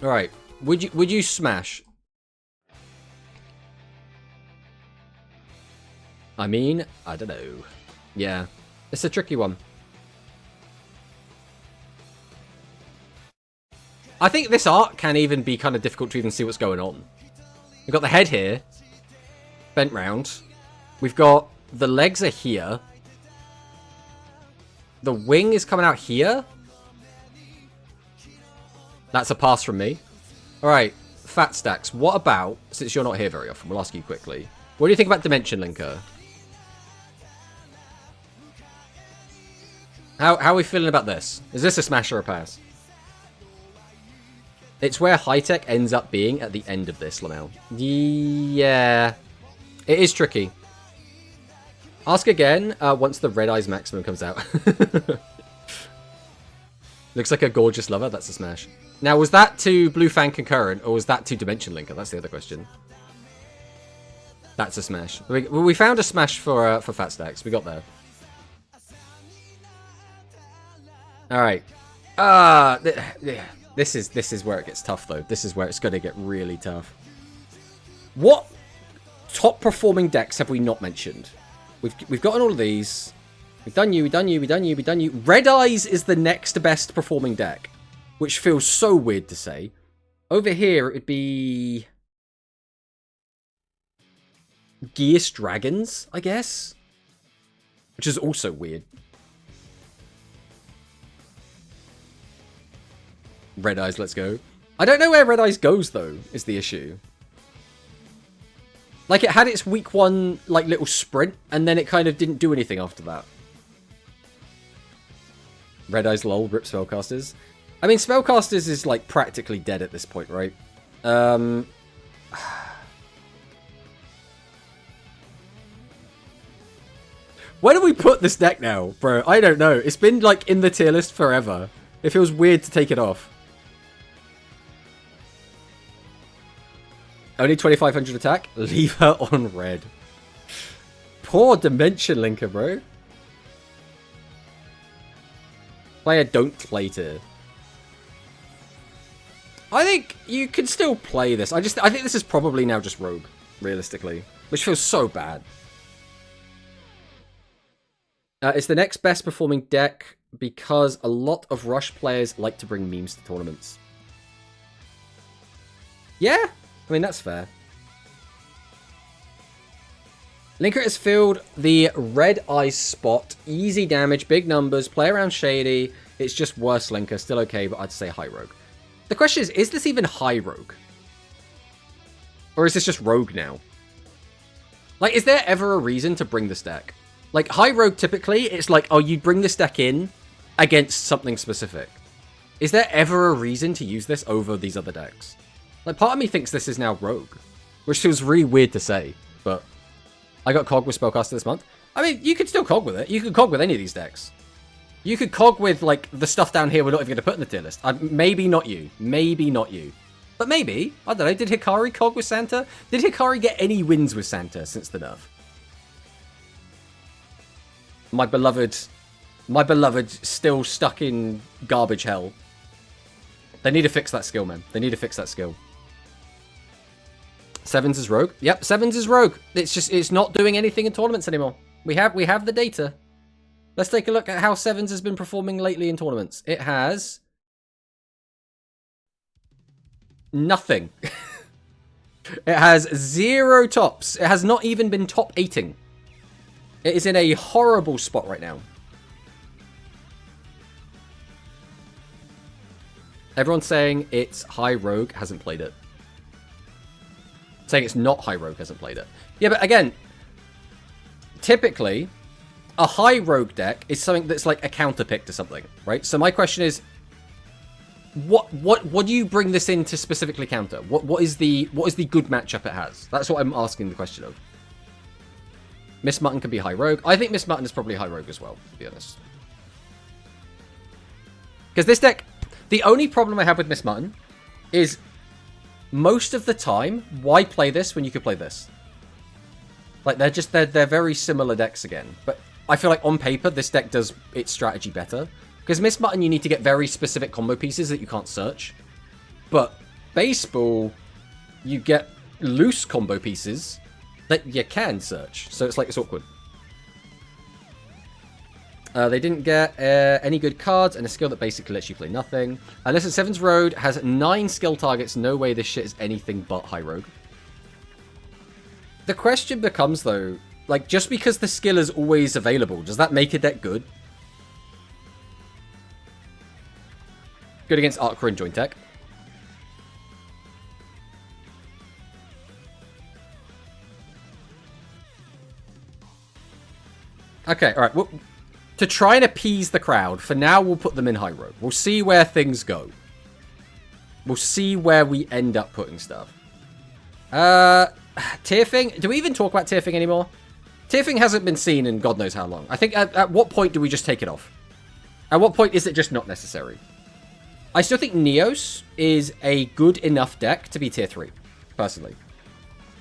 All right. Would you smash? I mean, I don't know. Yeah, it's a tricky one. I think this art can even be kind of difficult to even see what's going on. We've got the head here, bent round. We've got the legs are here. The wing is coming out here. That's a pass from me. All right, Fat Stacks. What about, since you're not here very often, we'll ask you quickly. What do you think about Dimension Linker? How are we feeling about this? Is this a smash or a pass? It's where high-tech ends up being at the end of this, Lamel. Yeah. It is tricky. Ask again once the Red Eyes Maximum comes out. Looks like a gorgeous lover. That's a smash. Now, was that to Blue Fang Concurrent, or was that to Dimension Linker? That's the other question. That's a smash. We found a smash for Fat Stacks. We got there. All right. This is where it gets tough, though. This is where it's going to get really tough. What top performing decks have we not mentioned? We've gotten all of these. We've done you. Red Eyes is the next best performing deck, which feels so weird to say. Over here, it'd be Geas Dragons, I guess, which is also weird. Red Eyes, let's go. I don't know where Red Eyes goes, though, is the issue. Like, it had its week 1, like, little sprint, and then it kind of didn't do anything after that. Red Eyes lol, rip Spellcasters. I mean, Spellcasters is, like, practically dead at this point, right? Where do we put this deck now, bro? I don't know. It's been, like, in the tier list forever. It feels weird to take it off. Only 2500 attack? Leave her on red. Poor Dimension Linker, bro. Player don't play tier. I think you can still play this. I think this is probably now just Rogue, realistically. Which feels so bad. It's the next best performing deck because a lot of Rush players like to bring memes to tournaments. Yeah, I mean, that's fair. Linker has filled the Red Eyes spot. Easy damage, big numbers, play around Shady. It's just worse Linker. Still okay, but I'd say high Rogue. The question is this even high Rogue? Or is this just Rogue now? Like, is there ever a reason to bring this deck? Like, high Rogue, typically, it's like, oh, you bring this deck in against something specific. Is there ever a reason to use this over these other decks? Like, part of me thinks this is now Rogue, which feels really weird to say, but I got Cog with Spellcaster this month. I mean, you could still cog with it. You could cog with any of these decks. You could cog with, like, the stuff down here we're not even going to put in the tier list. Maybe not you. Maybe not you. But maybe. I don't know. Did Hikari cog with Santa? Did Hikari get any wins with Santa since the nerf? My beloved still stuck in garbage hell. They need to fix that skill, man. They need to fix that skill. Sevens is rogue. Yep, Sevens is rogue. It's not doing anything in tournaments anymore. We have the data. Let's take a look at how Sevens has been performing lately in tournaments. It has nothing. It has 0 tops. It has not even been top 8ing. It is in a horrible spot right now. Everyone's saying it's high rogue, hasn't played it. Saying it's not high rogue, hasn't played it. Yeah, but again, typically, a high rogue deck is something that's like a counter pick to something, right? So my question is, what do you bring this in to specifically counter? What is the good matchup it has? That's what I'm asking the question of. Miss Mutton could be high rogue. I think Miss Mutton is probably high rogue as well, to be honest. Because this deck, the only problem I have with Miss Mutton is most of the time, why play this when you could play this? Like, they're very similar decks again. But I feel like on paper, this deck does its strategy better. Because Miss Mutton, you need to get very specific combo pieces that you can't search. But Baseball, you get loose combo pieces that you can search. So it's awkward. They didn't get any good cards and a skill that basically lets you play nothing. Listen, Seven's Road has 9 skill targets. No way this shit is anything but high rogue. The question becomes, though, like, just because the skill is always available, does that make a deck good? Good against Arcra and Joint Tech. Okay, alright. Well, to try and appease the crowd, for now we'll put them in high rogue. We'll see where things go. We'll see where we end up putting stuff. Tierfing? Do we even talk about Tierfing anymore? Tierfing hasn't been seen in God knows how long. I think at what point do we just take it off? At what point is it just not necessary? I still think Neos is a good enough deck to be tier 3, personally.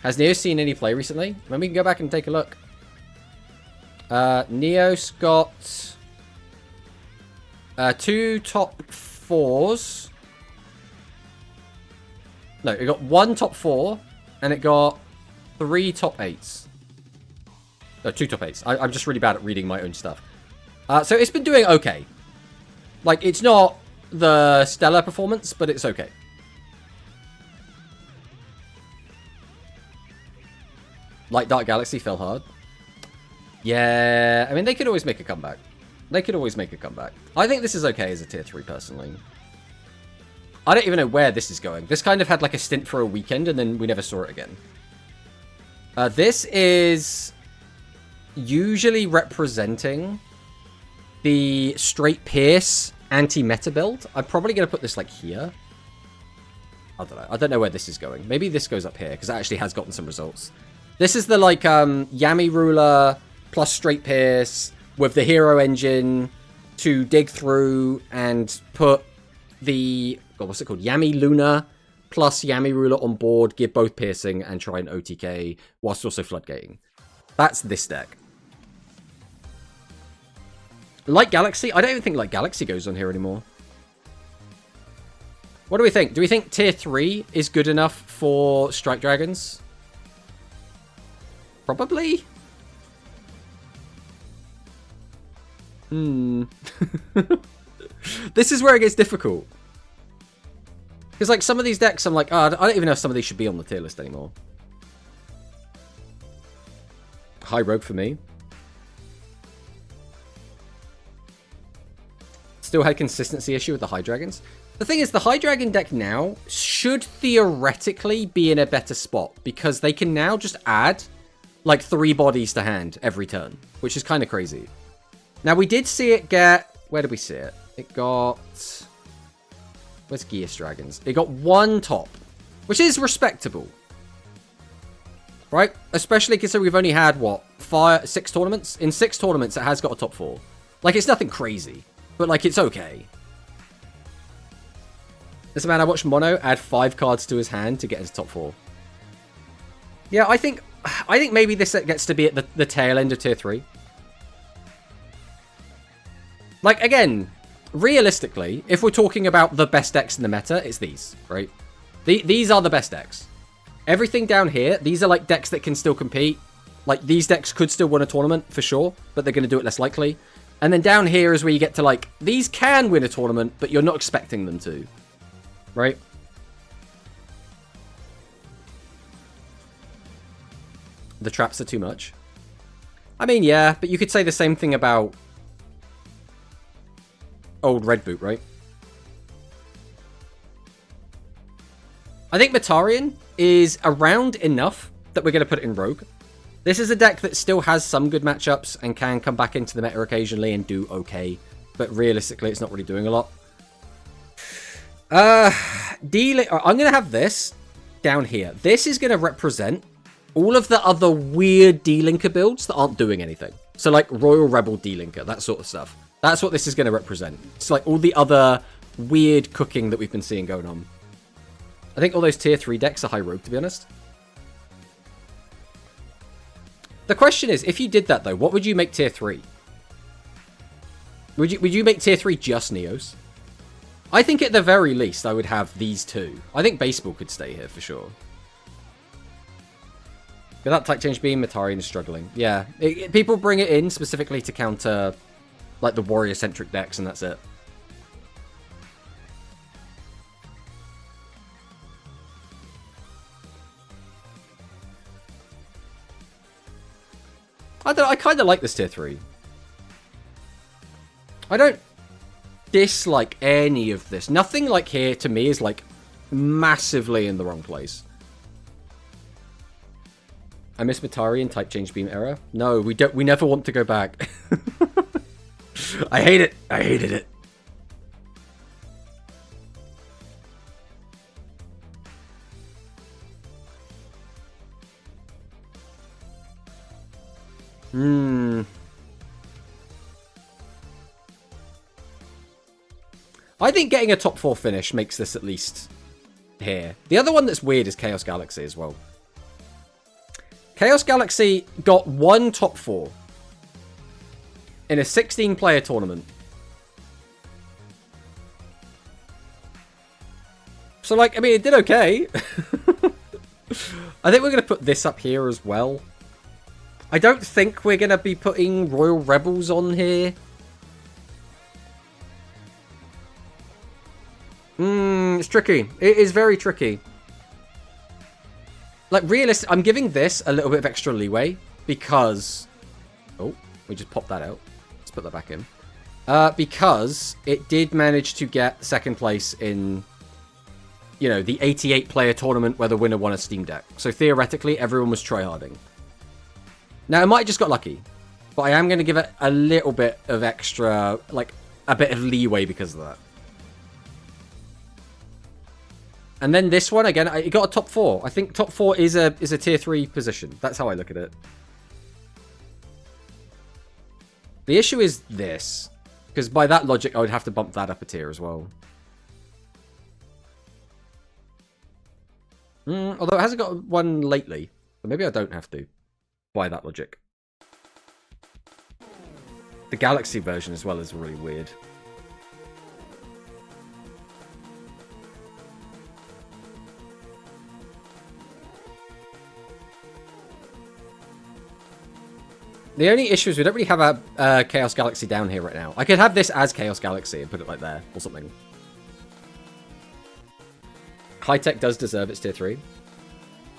Has Neos seen any play recently? Then we can go back and take a look. Neos got 2 top 4s. No, it got 1 top 4, and it got 3 top 8s. No, 2 top 8s. I'm just really bad at reading my own stuff. So it's been doing okay. Like, it's not the stellar performance, but it's okay. Like Dark Galaxy fell hard. Yeah, I mean, they could always make a comeback. They could always make a comeback. I think this is okay as a tier 3, personally. I don't even know where this is going. This kind of had like a stint for a weekend, and then we never saw it again. This is usually representing the straight Pierce anti-meta build. I'm probably going to put this like here. I don't know. I don't know where this is going. Maybe this goes up here, because it actually has gotten some results. This is the like Yami Ruler plus straight Pierce with the hero engine to dig through and put the, God, what's it called? Yami Luna plus Yami Ruler on board, give both piercing and try and OTK whilst also floodgating. That's this deck. Light Galaxy? I don't even think Light Galaxy goes on here anymore. What do we think? Do we think tier 3 is good enough for Strike Dragons? Probably. This is where it gets difficult. Because, like, some of these decks, I'm like, oh, I don't even know if some of these should be on the tier list anymore. High rogue for me. Still had consistency issue with the High Dragons. The thing is, the High Dragon deck now should theoretically be in a better spot, because they can now just add like 3 bodies to hand every turn, which is kind of crazy. Now, we did see it get... Where did we see it? It got... Where's Geas Dragons? It got 1 top, which is respectable. Right? Especially considering we've only had, what, 6 tournaments. In 6 tournaments, it has got a top 4. Like, it's nothing crazy, but, like, it's okay. This man I watched Mono add 5 cards to his hand to get into top 4. Yeah, I think maybe this gets to be at the tail end of tier 3. Like, again, realistically, if we're talking about the best decks in the meta, it's these, right? These are the best decks. Everything down here, these are like decks that can still compete. Like, these decks could still win a tournament, for sure, but they're going to do it less likely. And then down here is where you get to, like, these can win a tournament, but you're not expecting them to. Right? The traps are too much. I mean, yeah, but you could say the same thing about old Red Boot, right? I think Metarian is around enough that we're going to put it in Rogue. This is a deck that still has some good matchups and can come back into the meta occasionally and do okay. But realistically, it's not really doing a lot. I'm going to have this down here. This is going to represent all of the other weird D-Linker builds that aren't doing anything. So like Royal Rebel D-Linker, that sort of stuff. That's what this is going to represent. It's like all the other weird cooking that we've been seeing going on. I think all those tier 3 decks are high rogue, to be honest. The question is, if you did that though, what would you make tier 3? Would you make tier 3 just Neos? I think at the very least I would have these two. I think Baseball could stay here for sure. Without Type Change Beam, Metarian is struggling. Yeah, people bring it in specifically to counter like the warrior-centric decks, and that's it. I kind of like this tier 3. I don't dislike any of this. Nothing like here to me is like massively in the wrong place. I miss Metarian Type Change Beam era. No, we don't. We never want to go back. I hate it. I hated it. I think getting a top 4 finish makes this at least here. The other one that's weird is Chaos Galaxy as well. Chaos Galaxy got 1 top 4 in a 16-player tournament. So, like, I mean, it did okay. I think we're going to put this up here as well. I don't think we're going to be putting Royal Rebels on here. It's tricky. It is very tricky. Like, realistic, I'm giving this a little bit of extra leeway because... Oh, we just popped that out. Let's put that back in. Because it did manage to get second place in, you know, the 88-player tournament where the winner won a Steam Deck. So theoretically, everyone was tryharding. Now, it might have just got lucky, but I am going to give it a little bit of extra, like, a bit of leeway because of that. And then this one, again, it got a top 4. I think top 4 is a tier 3 position. That's how I look at it. The issue is this, because by that logic, I would have to bump that up a tier as well. Although it hasn't got one lately, so maybe I don't have to. By that logic. The Galaxy version as well is really weird. The only issue is we don't really have a Chaos Galaxy down here right now. I could have this as Chaos Galaxy and put it like there, or something. High Tech does deserve its tier 3.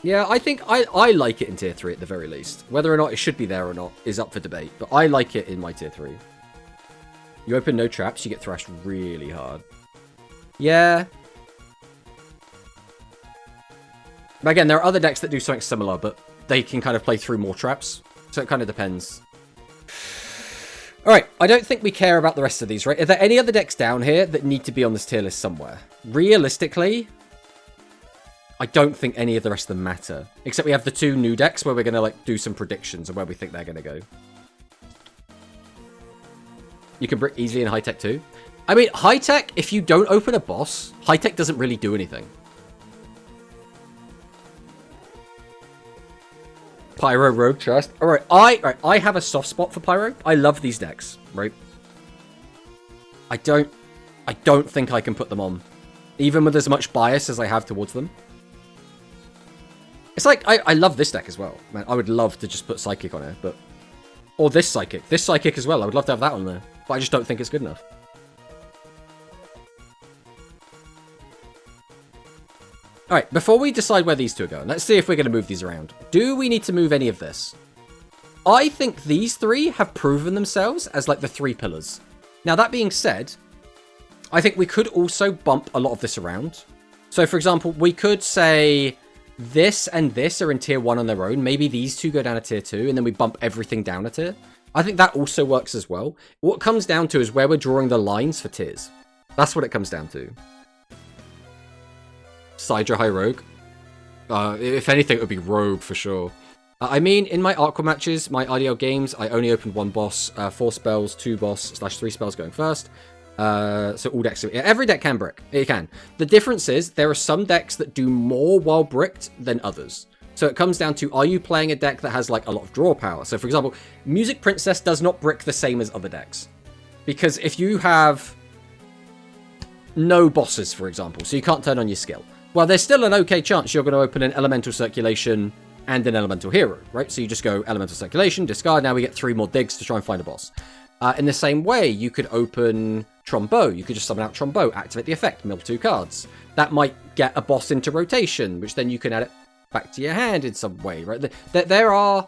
Yeah, I think I like it in tier 3 at the very least. Whether or not it should be there or not is up for debate, but I like it in my tier 3. You open no traps, you get thrashed really hard. Yeah. But again, there are other decks that do something similar, but they can kind of play through more traps. So it kind of depends. Alright, I don't think we care about the rest of these, right? Are there any other decks down here that need to be on this tier list somewhere? Realistically, I don't think any of the rest of them matter. Except we have the 2 new decks where we're going to like do some predictions of where we think they're going to go. You can brick easily in high-tech too. I mean, high-tech, if you don't open a boss, high-tech doesn't really do anything. Pyro, Rogue, Trust. Alright, I have a soft spot for Pyro. I love these decks, right? I don't think I can put them on. Even with as much bias as I have towards them. It's like, I love this deck as well. Man, I would love to just put Psychic on it, but... Or this Psychic. This Psychic as well. I would love to have that on there. But I just don't think it's good enough. Alright, before we decide where these two are going, let's see if we're going to move these around. Do we need to move any of this? I think these 3 have proven themselves as like the 3 pillars. Now, that being said, I think we could also bump a lot of this around. So, for example, we could say this and this are in tier 1 on their own. Maybe these 2 go down to tier 2, and then we bump everything down a tier. I think that also works as well. What it comes down to is where we're drawing the lines for tiers. That's what it comes down to. Sidra High Rogue. If anything, it would be Rogue for sure. I mean, in my Aqua matches, my IDL games, I only opened 1 boss, 4 spells, 2 boss / 3 spells going first. So all decks, every deck can brick. It can. The difference is there are some decks that do more while bricked than others. So it comes down to, are you playing a deck that has like a lot of draw power? So for example, Music Princess does not brick the same as other decks. Because if you have no bosses, for example, so you can't turn on your skill, well, there's still an okay chance you're going to open an Elemental Circulation and an Elemental Hero, right? So you just go Elemental Circulation, discard, now we get 3 more digs to try and find a boss. In the same way, you could open Trombeau. You could just summon out Trombeau, activate the effect, mill 2 cards. That might get a boss into rotation, which then you can add it back to your hand in some way, right? There are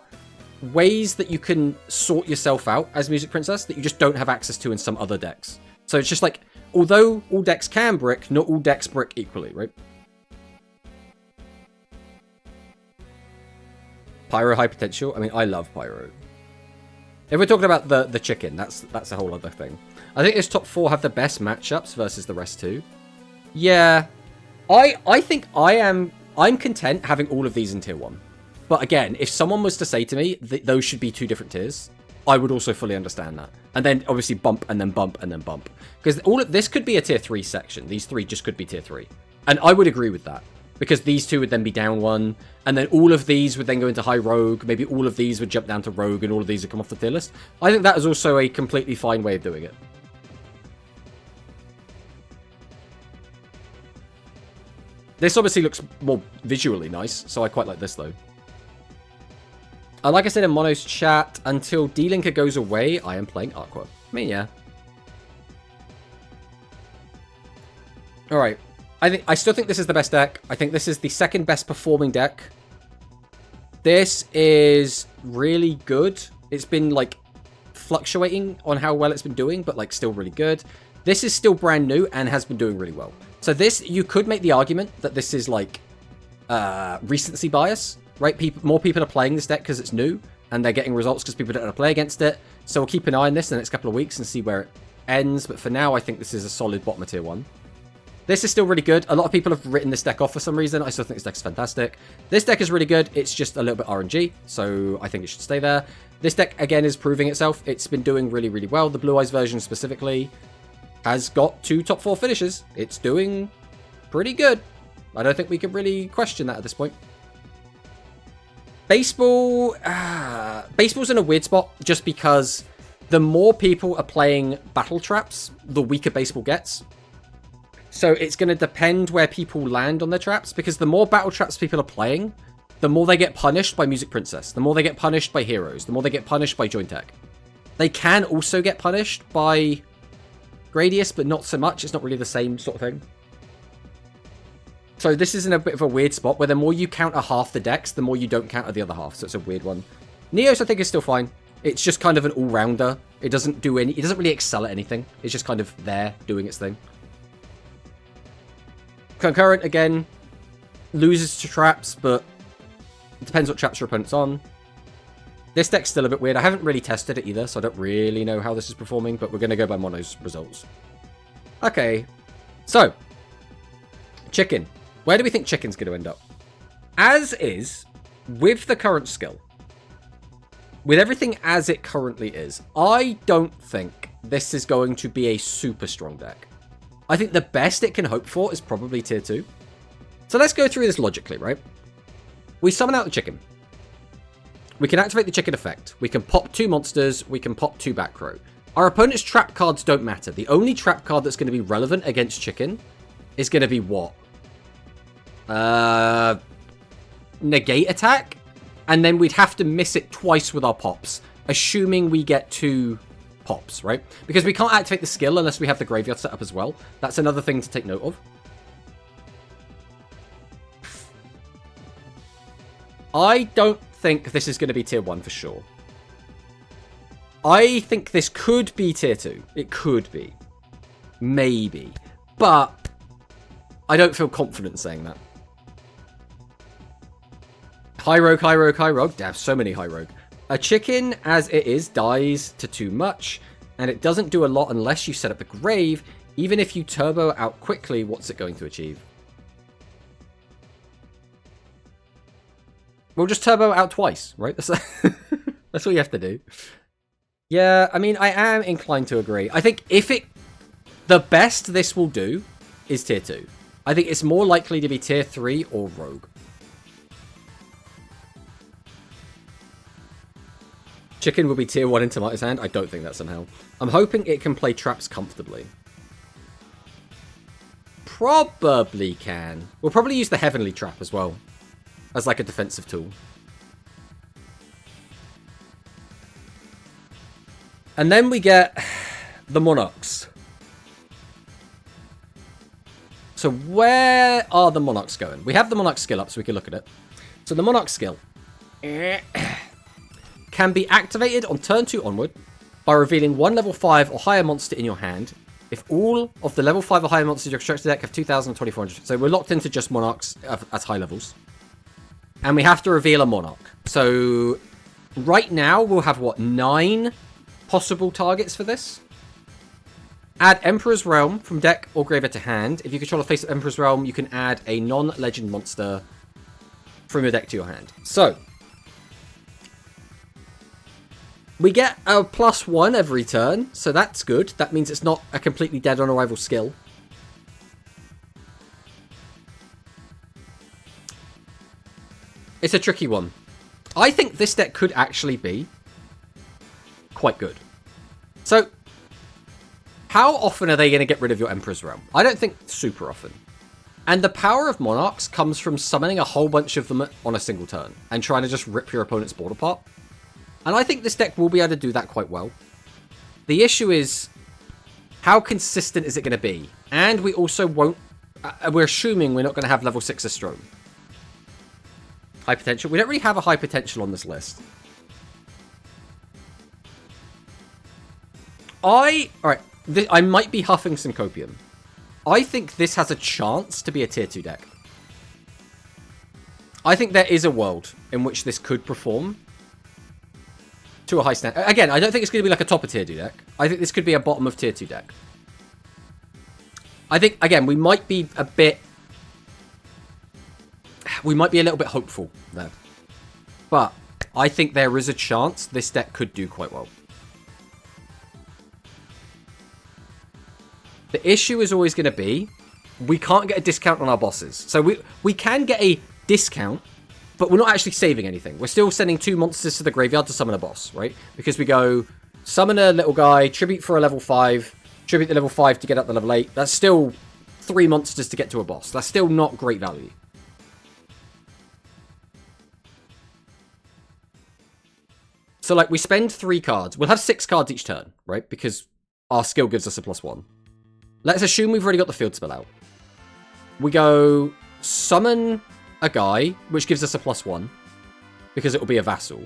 ways that you can sort yourself out as Music Princess that you just don't have access to in some other decks. So it's just like, although all decks can brick, not all decks brick equally, right? Pyro High Potential. I mean, I love Pyro. If we're talking about the chicken, that's a whole other thing. I think this top 4 have the best matchups versus the rest too. Yeah, I think I'm content having all of these in tier 1. But again, if someone was to say to me that those should be 2 different tiers, I would also fully understand that. And then obviously bump and then bump and then bump. Because all of this could be a tier 3 section. These 3 just could be tier 3. And I would agree with that. Because these 2 would then be down 1, and then all of these would then go into high rogue, maybe all of these would jump down to rogue, and all of these would come off the tier list. I think that is also a completely fine way of doing it. This obviously looks more visually nice, so I quite like this though. Like I said in Mono's chat, until D-Linker goes away, I am playing Aqua. I mean, yeah. Alright. I still think this is the best deck. I think this is the second best performing deck. This is really good. It's been, like, fluctuating on how well it's been doing, but, like, still really good. This is still brand new and has been doing really well. So this, you could make the argument that this is, like, recency bias, right? More people are playing this deck because it's new, and they're getting results because people don't want to play against it. So we'll keep an eye on this in the next couple of weeks and see where it ends. But for now, I think this is a solid bottom of tier 1. This is still really good. A lot of people have written this deck off for some reason. I still think this deck is fantastic. This deck is really good. It's just a little bit RNG, so I think it should stay there. This deck, again, is proving itself. It's been doing really, really well. The Blue Eyes version specifically has got 2 top 4 finishes. It's doing pretty good. I don't think we can really question that at this point. Baseball's in a weird spot just because the more people are playing battle traps, the weaker baseball gets. So it's going to depend where people land on their traps, because the more battle traps people are playing, the more they get punished by Music Princess, the more they get punished by heroes, the more they get punished by Joint Tech. They can also get punished by Gradius, but not so much. It's not really the same sort of thing. So this is in a bit of a weird spot where the more you counter half the decks, the more you don't counter the other half. So it's a weird one. Neos, I think, is still fine. It's just kind of an all-rounder. It doesn't really excel at anything. It's just kind of there doing its thing. Concurrent, again, loses to traps, but it depends what traps your opponent's on. This deck's still a bit weird. I haven't really tested it either, so I don't really know how this is performing, but we're going to go by Mono's results. Okay, so, Chicken. Where do we think Chicken's going to end up? As is, with the current skill, with everything as it currently is, I don't think this is going to be a super strong deck. I think the best it can hope for is probably tier 2. So let's go through this logically, right? We summon out the Chicken. We can activate the Chicken effect. We can pop 2 monsters. We can pop 2 back row. Our opponent's trap cards don't matter. The only trap card that's going to be relevant against Chicken is going to be what? Negate attack? And then we'd have to miss it twice with our pops, assuming we get 2 pops, right? Because we can't activate the skill unless we have the graveyard set up as well. That's another thing to take note of. I don't think this is going to be tier 1 for sure. I think this could be tier 2. It could be. Maybe. But I don't feel confident saying that. High Rogue, High Rogue, High Rogue. Damn, so many High Rogue. A Chicken, as it is, dies to too much. And it doesn't do a lot unless you set up a grave. Even if you turbo out quickly, what's it going to achieve? We'll just turbo out twice, right? That's all you have to do. Yeah, I mean, I am inclined to agree. I think the best this will do is tier 2. I think it's more likely to be tier 3 or Rogue. Chicken will be tier 1 in Tomato's hand. I don't think that somehow. I'm hoping it can play traps comfortably. Probably can. We'll probably use the Heavenly Trap as well. As like a defensive tool. And then we get the Monarchs. So where are the Monarchs going? We have the Monarch skill up so we can look at it. So the Monarch skill can be activated on turn 2 onward by revealing 1 level 5 or higher monster in your hand. If all of the level 5 or higher monsters in your constructed deck have 2,000 or 2,400. So we're locked into just Monarchs at high levels. And we have to reveal a Monarch. So right now we'll have, what, 9 possible targets for this? Add Emperor's Realm from deck or graveyard to hand. If you control a face of Emperor's Realm, you can add a non-legend monster from your deck to your hand. So we get a +1 every turn, so that's good. That means it's not a completely dead on arrival skill. It's a tricky one. I think this deck could actually be quite good. So, how often are they going to get rid of your Emperor's Realm? I don't think super often. And the power of Monarchs comes from summoning a whole bunch of them on a single turn and trying to just rip your opponent's board apart. And I think this deck will be able to do that quite well. The issue is, how consistent is it going to be? And we also won't... we're assuming we're not going to have level 6 Astron. High potential. We don't really have a high potential on this list. Alright, I might be huffing some copium. I think this has a chance to be a tier 2 deck. I think there is a world in which this could perform to a high standard. Again, I don't think it's going to be like a top of tier 2 deck. I think this could be a bottom of tier 2 deck. I think, again, we might be a bit... We might be a little bit hopeful there. But I think there is a chance this deck could do quite well. The issue is always going to be, we can't get a discount on our bosses. So we can get a discount, but we're not actually saving anything. We're still sending 2 monsters to the graveyard to summon a boss, right? Because we go, summon a little guy, tribute for a level 5, tribute the level 5 to get up to level 8. That's still 3 monsters to get to a boss. That's still not great value. So, like, we spend 3 cards. We'll have 6 cards each turn, right? Because our skill gives us a +1. Let's assume we've already got the field spell out. We go summon a guy, which gives us a +1. Because it will be a vassal.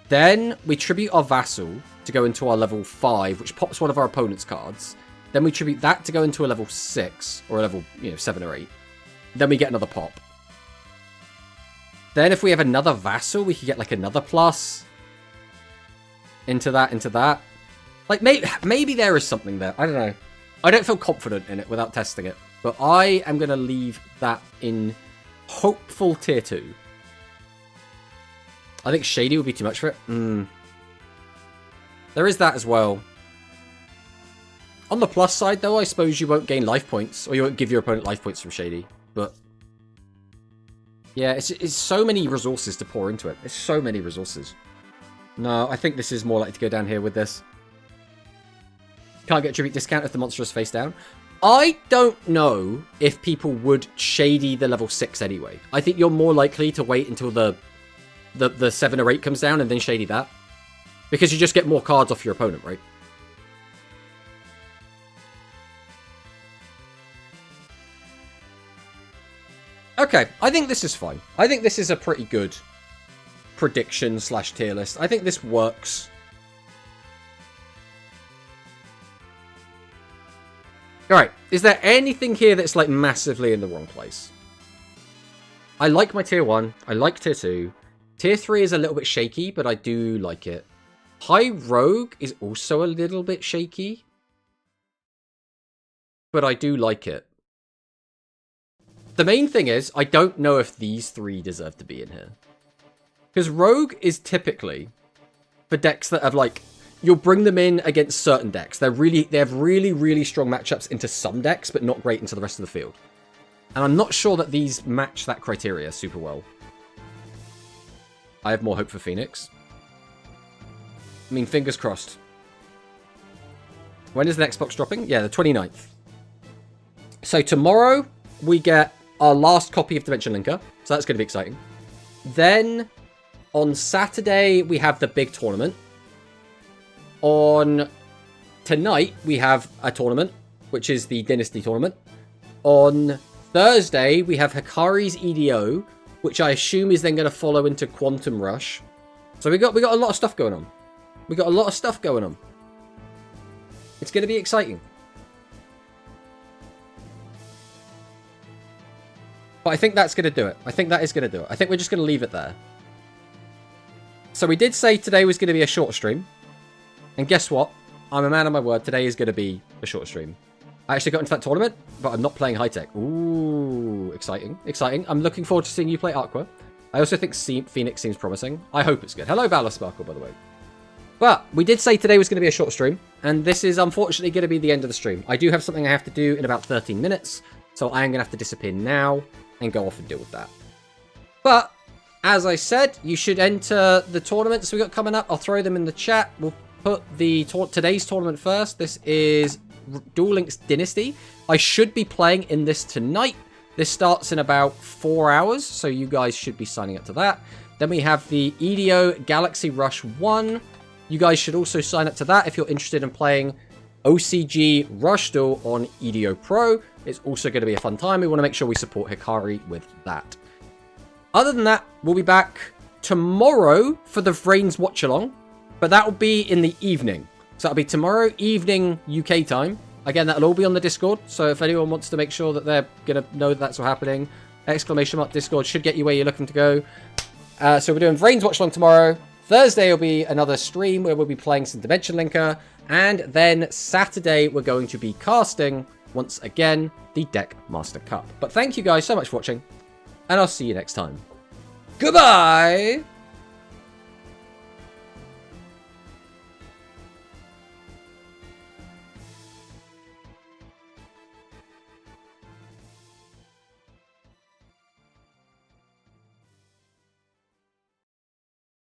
Then we tribute our vassal to go into our level 5, which pops one of our opponent's cards. Then we tribute that to go into a level 6, or a level, 7 or 8. Then we get another pop. Then if we have another vassal, we could get, like, another plus. Into that. Like, maybe there is something there. I don't know. I don't feel confident in it without testing it. But I am going to leave that in hopeful tier 2. I think Shady would be too much for it. There is that as well. On the plus side, though, I suppose you won't gain life points, or you won't give your opponent life points from Shady. But yeah, it's so many resources to pour into it. It's so many resources. No, I think this is more likely to go down here with this. Can't get tribute discount if the monster is face down. I don't know if people would Shady the level 6 anyway. I think you're more likely to wait until the 7 or 8 comes down and then Shady that. Because you just get more cards off your opponent, right? Okay, I think this is fine. I think this is a pretty good prediction / tier list. I think this works. Alright, is there anything here that's like massively in the wrong place? I like my tier 1. I like tier 2. Tier 3 is a little bit shaky, but I do like it. High Rogue is also a little bit shaky. But I do like it. The main thing is, I don't know if these 3 deserve to be in here. Because Rogue is typically for decks that have like... You'll bring them in against certain decks. They have really, really strong matchups into some decks, but not great into the rest of the field. And I'm not sure that these match that criteria super well. I have more hope for Phoenix. I mean, fingers crossed. When is the next box dropping? Yeah, the 29th. So tomorrow, we get our last copy of Dimension Linker. So that's going to be exciting. Then, on Saturday, we have the big tournament. On tonight, we have a tournament, which is the Dynasty tournament. On Thursday, we have Hikari's EDO, which I assume is then going to follow into Quantum Rush. So we got a lot of stuff going on. We got a lot of stuff going on. It's going to be exciting. But I think that's going to do it. I think that is going to do it. I think we're just going to leave it there. So we did say today was going to be a short stream. And guess what? I'm a man of my word. Today is going to be a short stream. I actually got into that tournament, but I'm not playing high tech. Ooh, exciting. Exciting. I'm looking forward to seeing you play Aqua. I also think Phoenix seems promising. I hope it's good. Hello, Valor Sparkle, by the way. But we did say today was going to be a short stream, and this is unfortunately going to be the end of the stream. I do have something I have to do in about 13 minutes, so I am going to have to disappear now and go off and deal with that. But, as I said, you should enter the tournaments we got coming up. I'll throw them in the chat. We'll put the today's tournament first. This is Duel Links Dynasty. I should be playing in this tonight. This starts in about 4 hours, so you guys should be signing up to that. Then we have the EDO Galaxy Rush 1. You guys should also sign up to that if you're interested in playing OCG Rush Duel on EDO Pro. It's also going to be a fun time. We want to make sure we support Hikari with that. Other than that, we'll be back tomorrow for the Vrains Watch Along, but that will be in the evening. So that'll be tomorrow evening UK time. Again, that'll all be on the Discord, so if anyone wants to make sure that they're going to know that that's what's happening, ! Discord should get you where you're looking to go. So we're doing Vrains Watch Along tomorrow. Thursday will be another stream where we'll be playing some Dimension Linker. And then Saturday, we're going to be casting, once again, the Deck Master Cup. But thank you guys so much for watching, and I'll see you next time. Goodbye!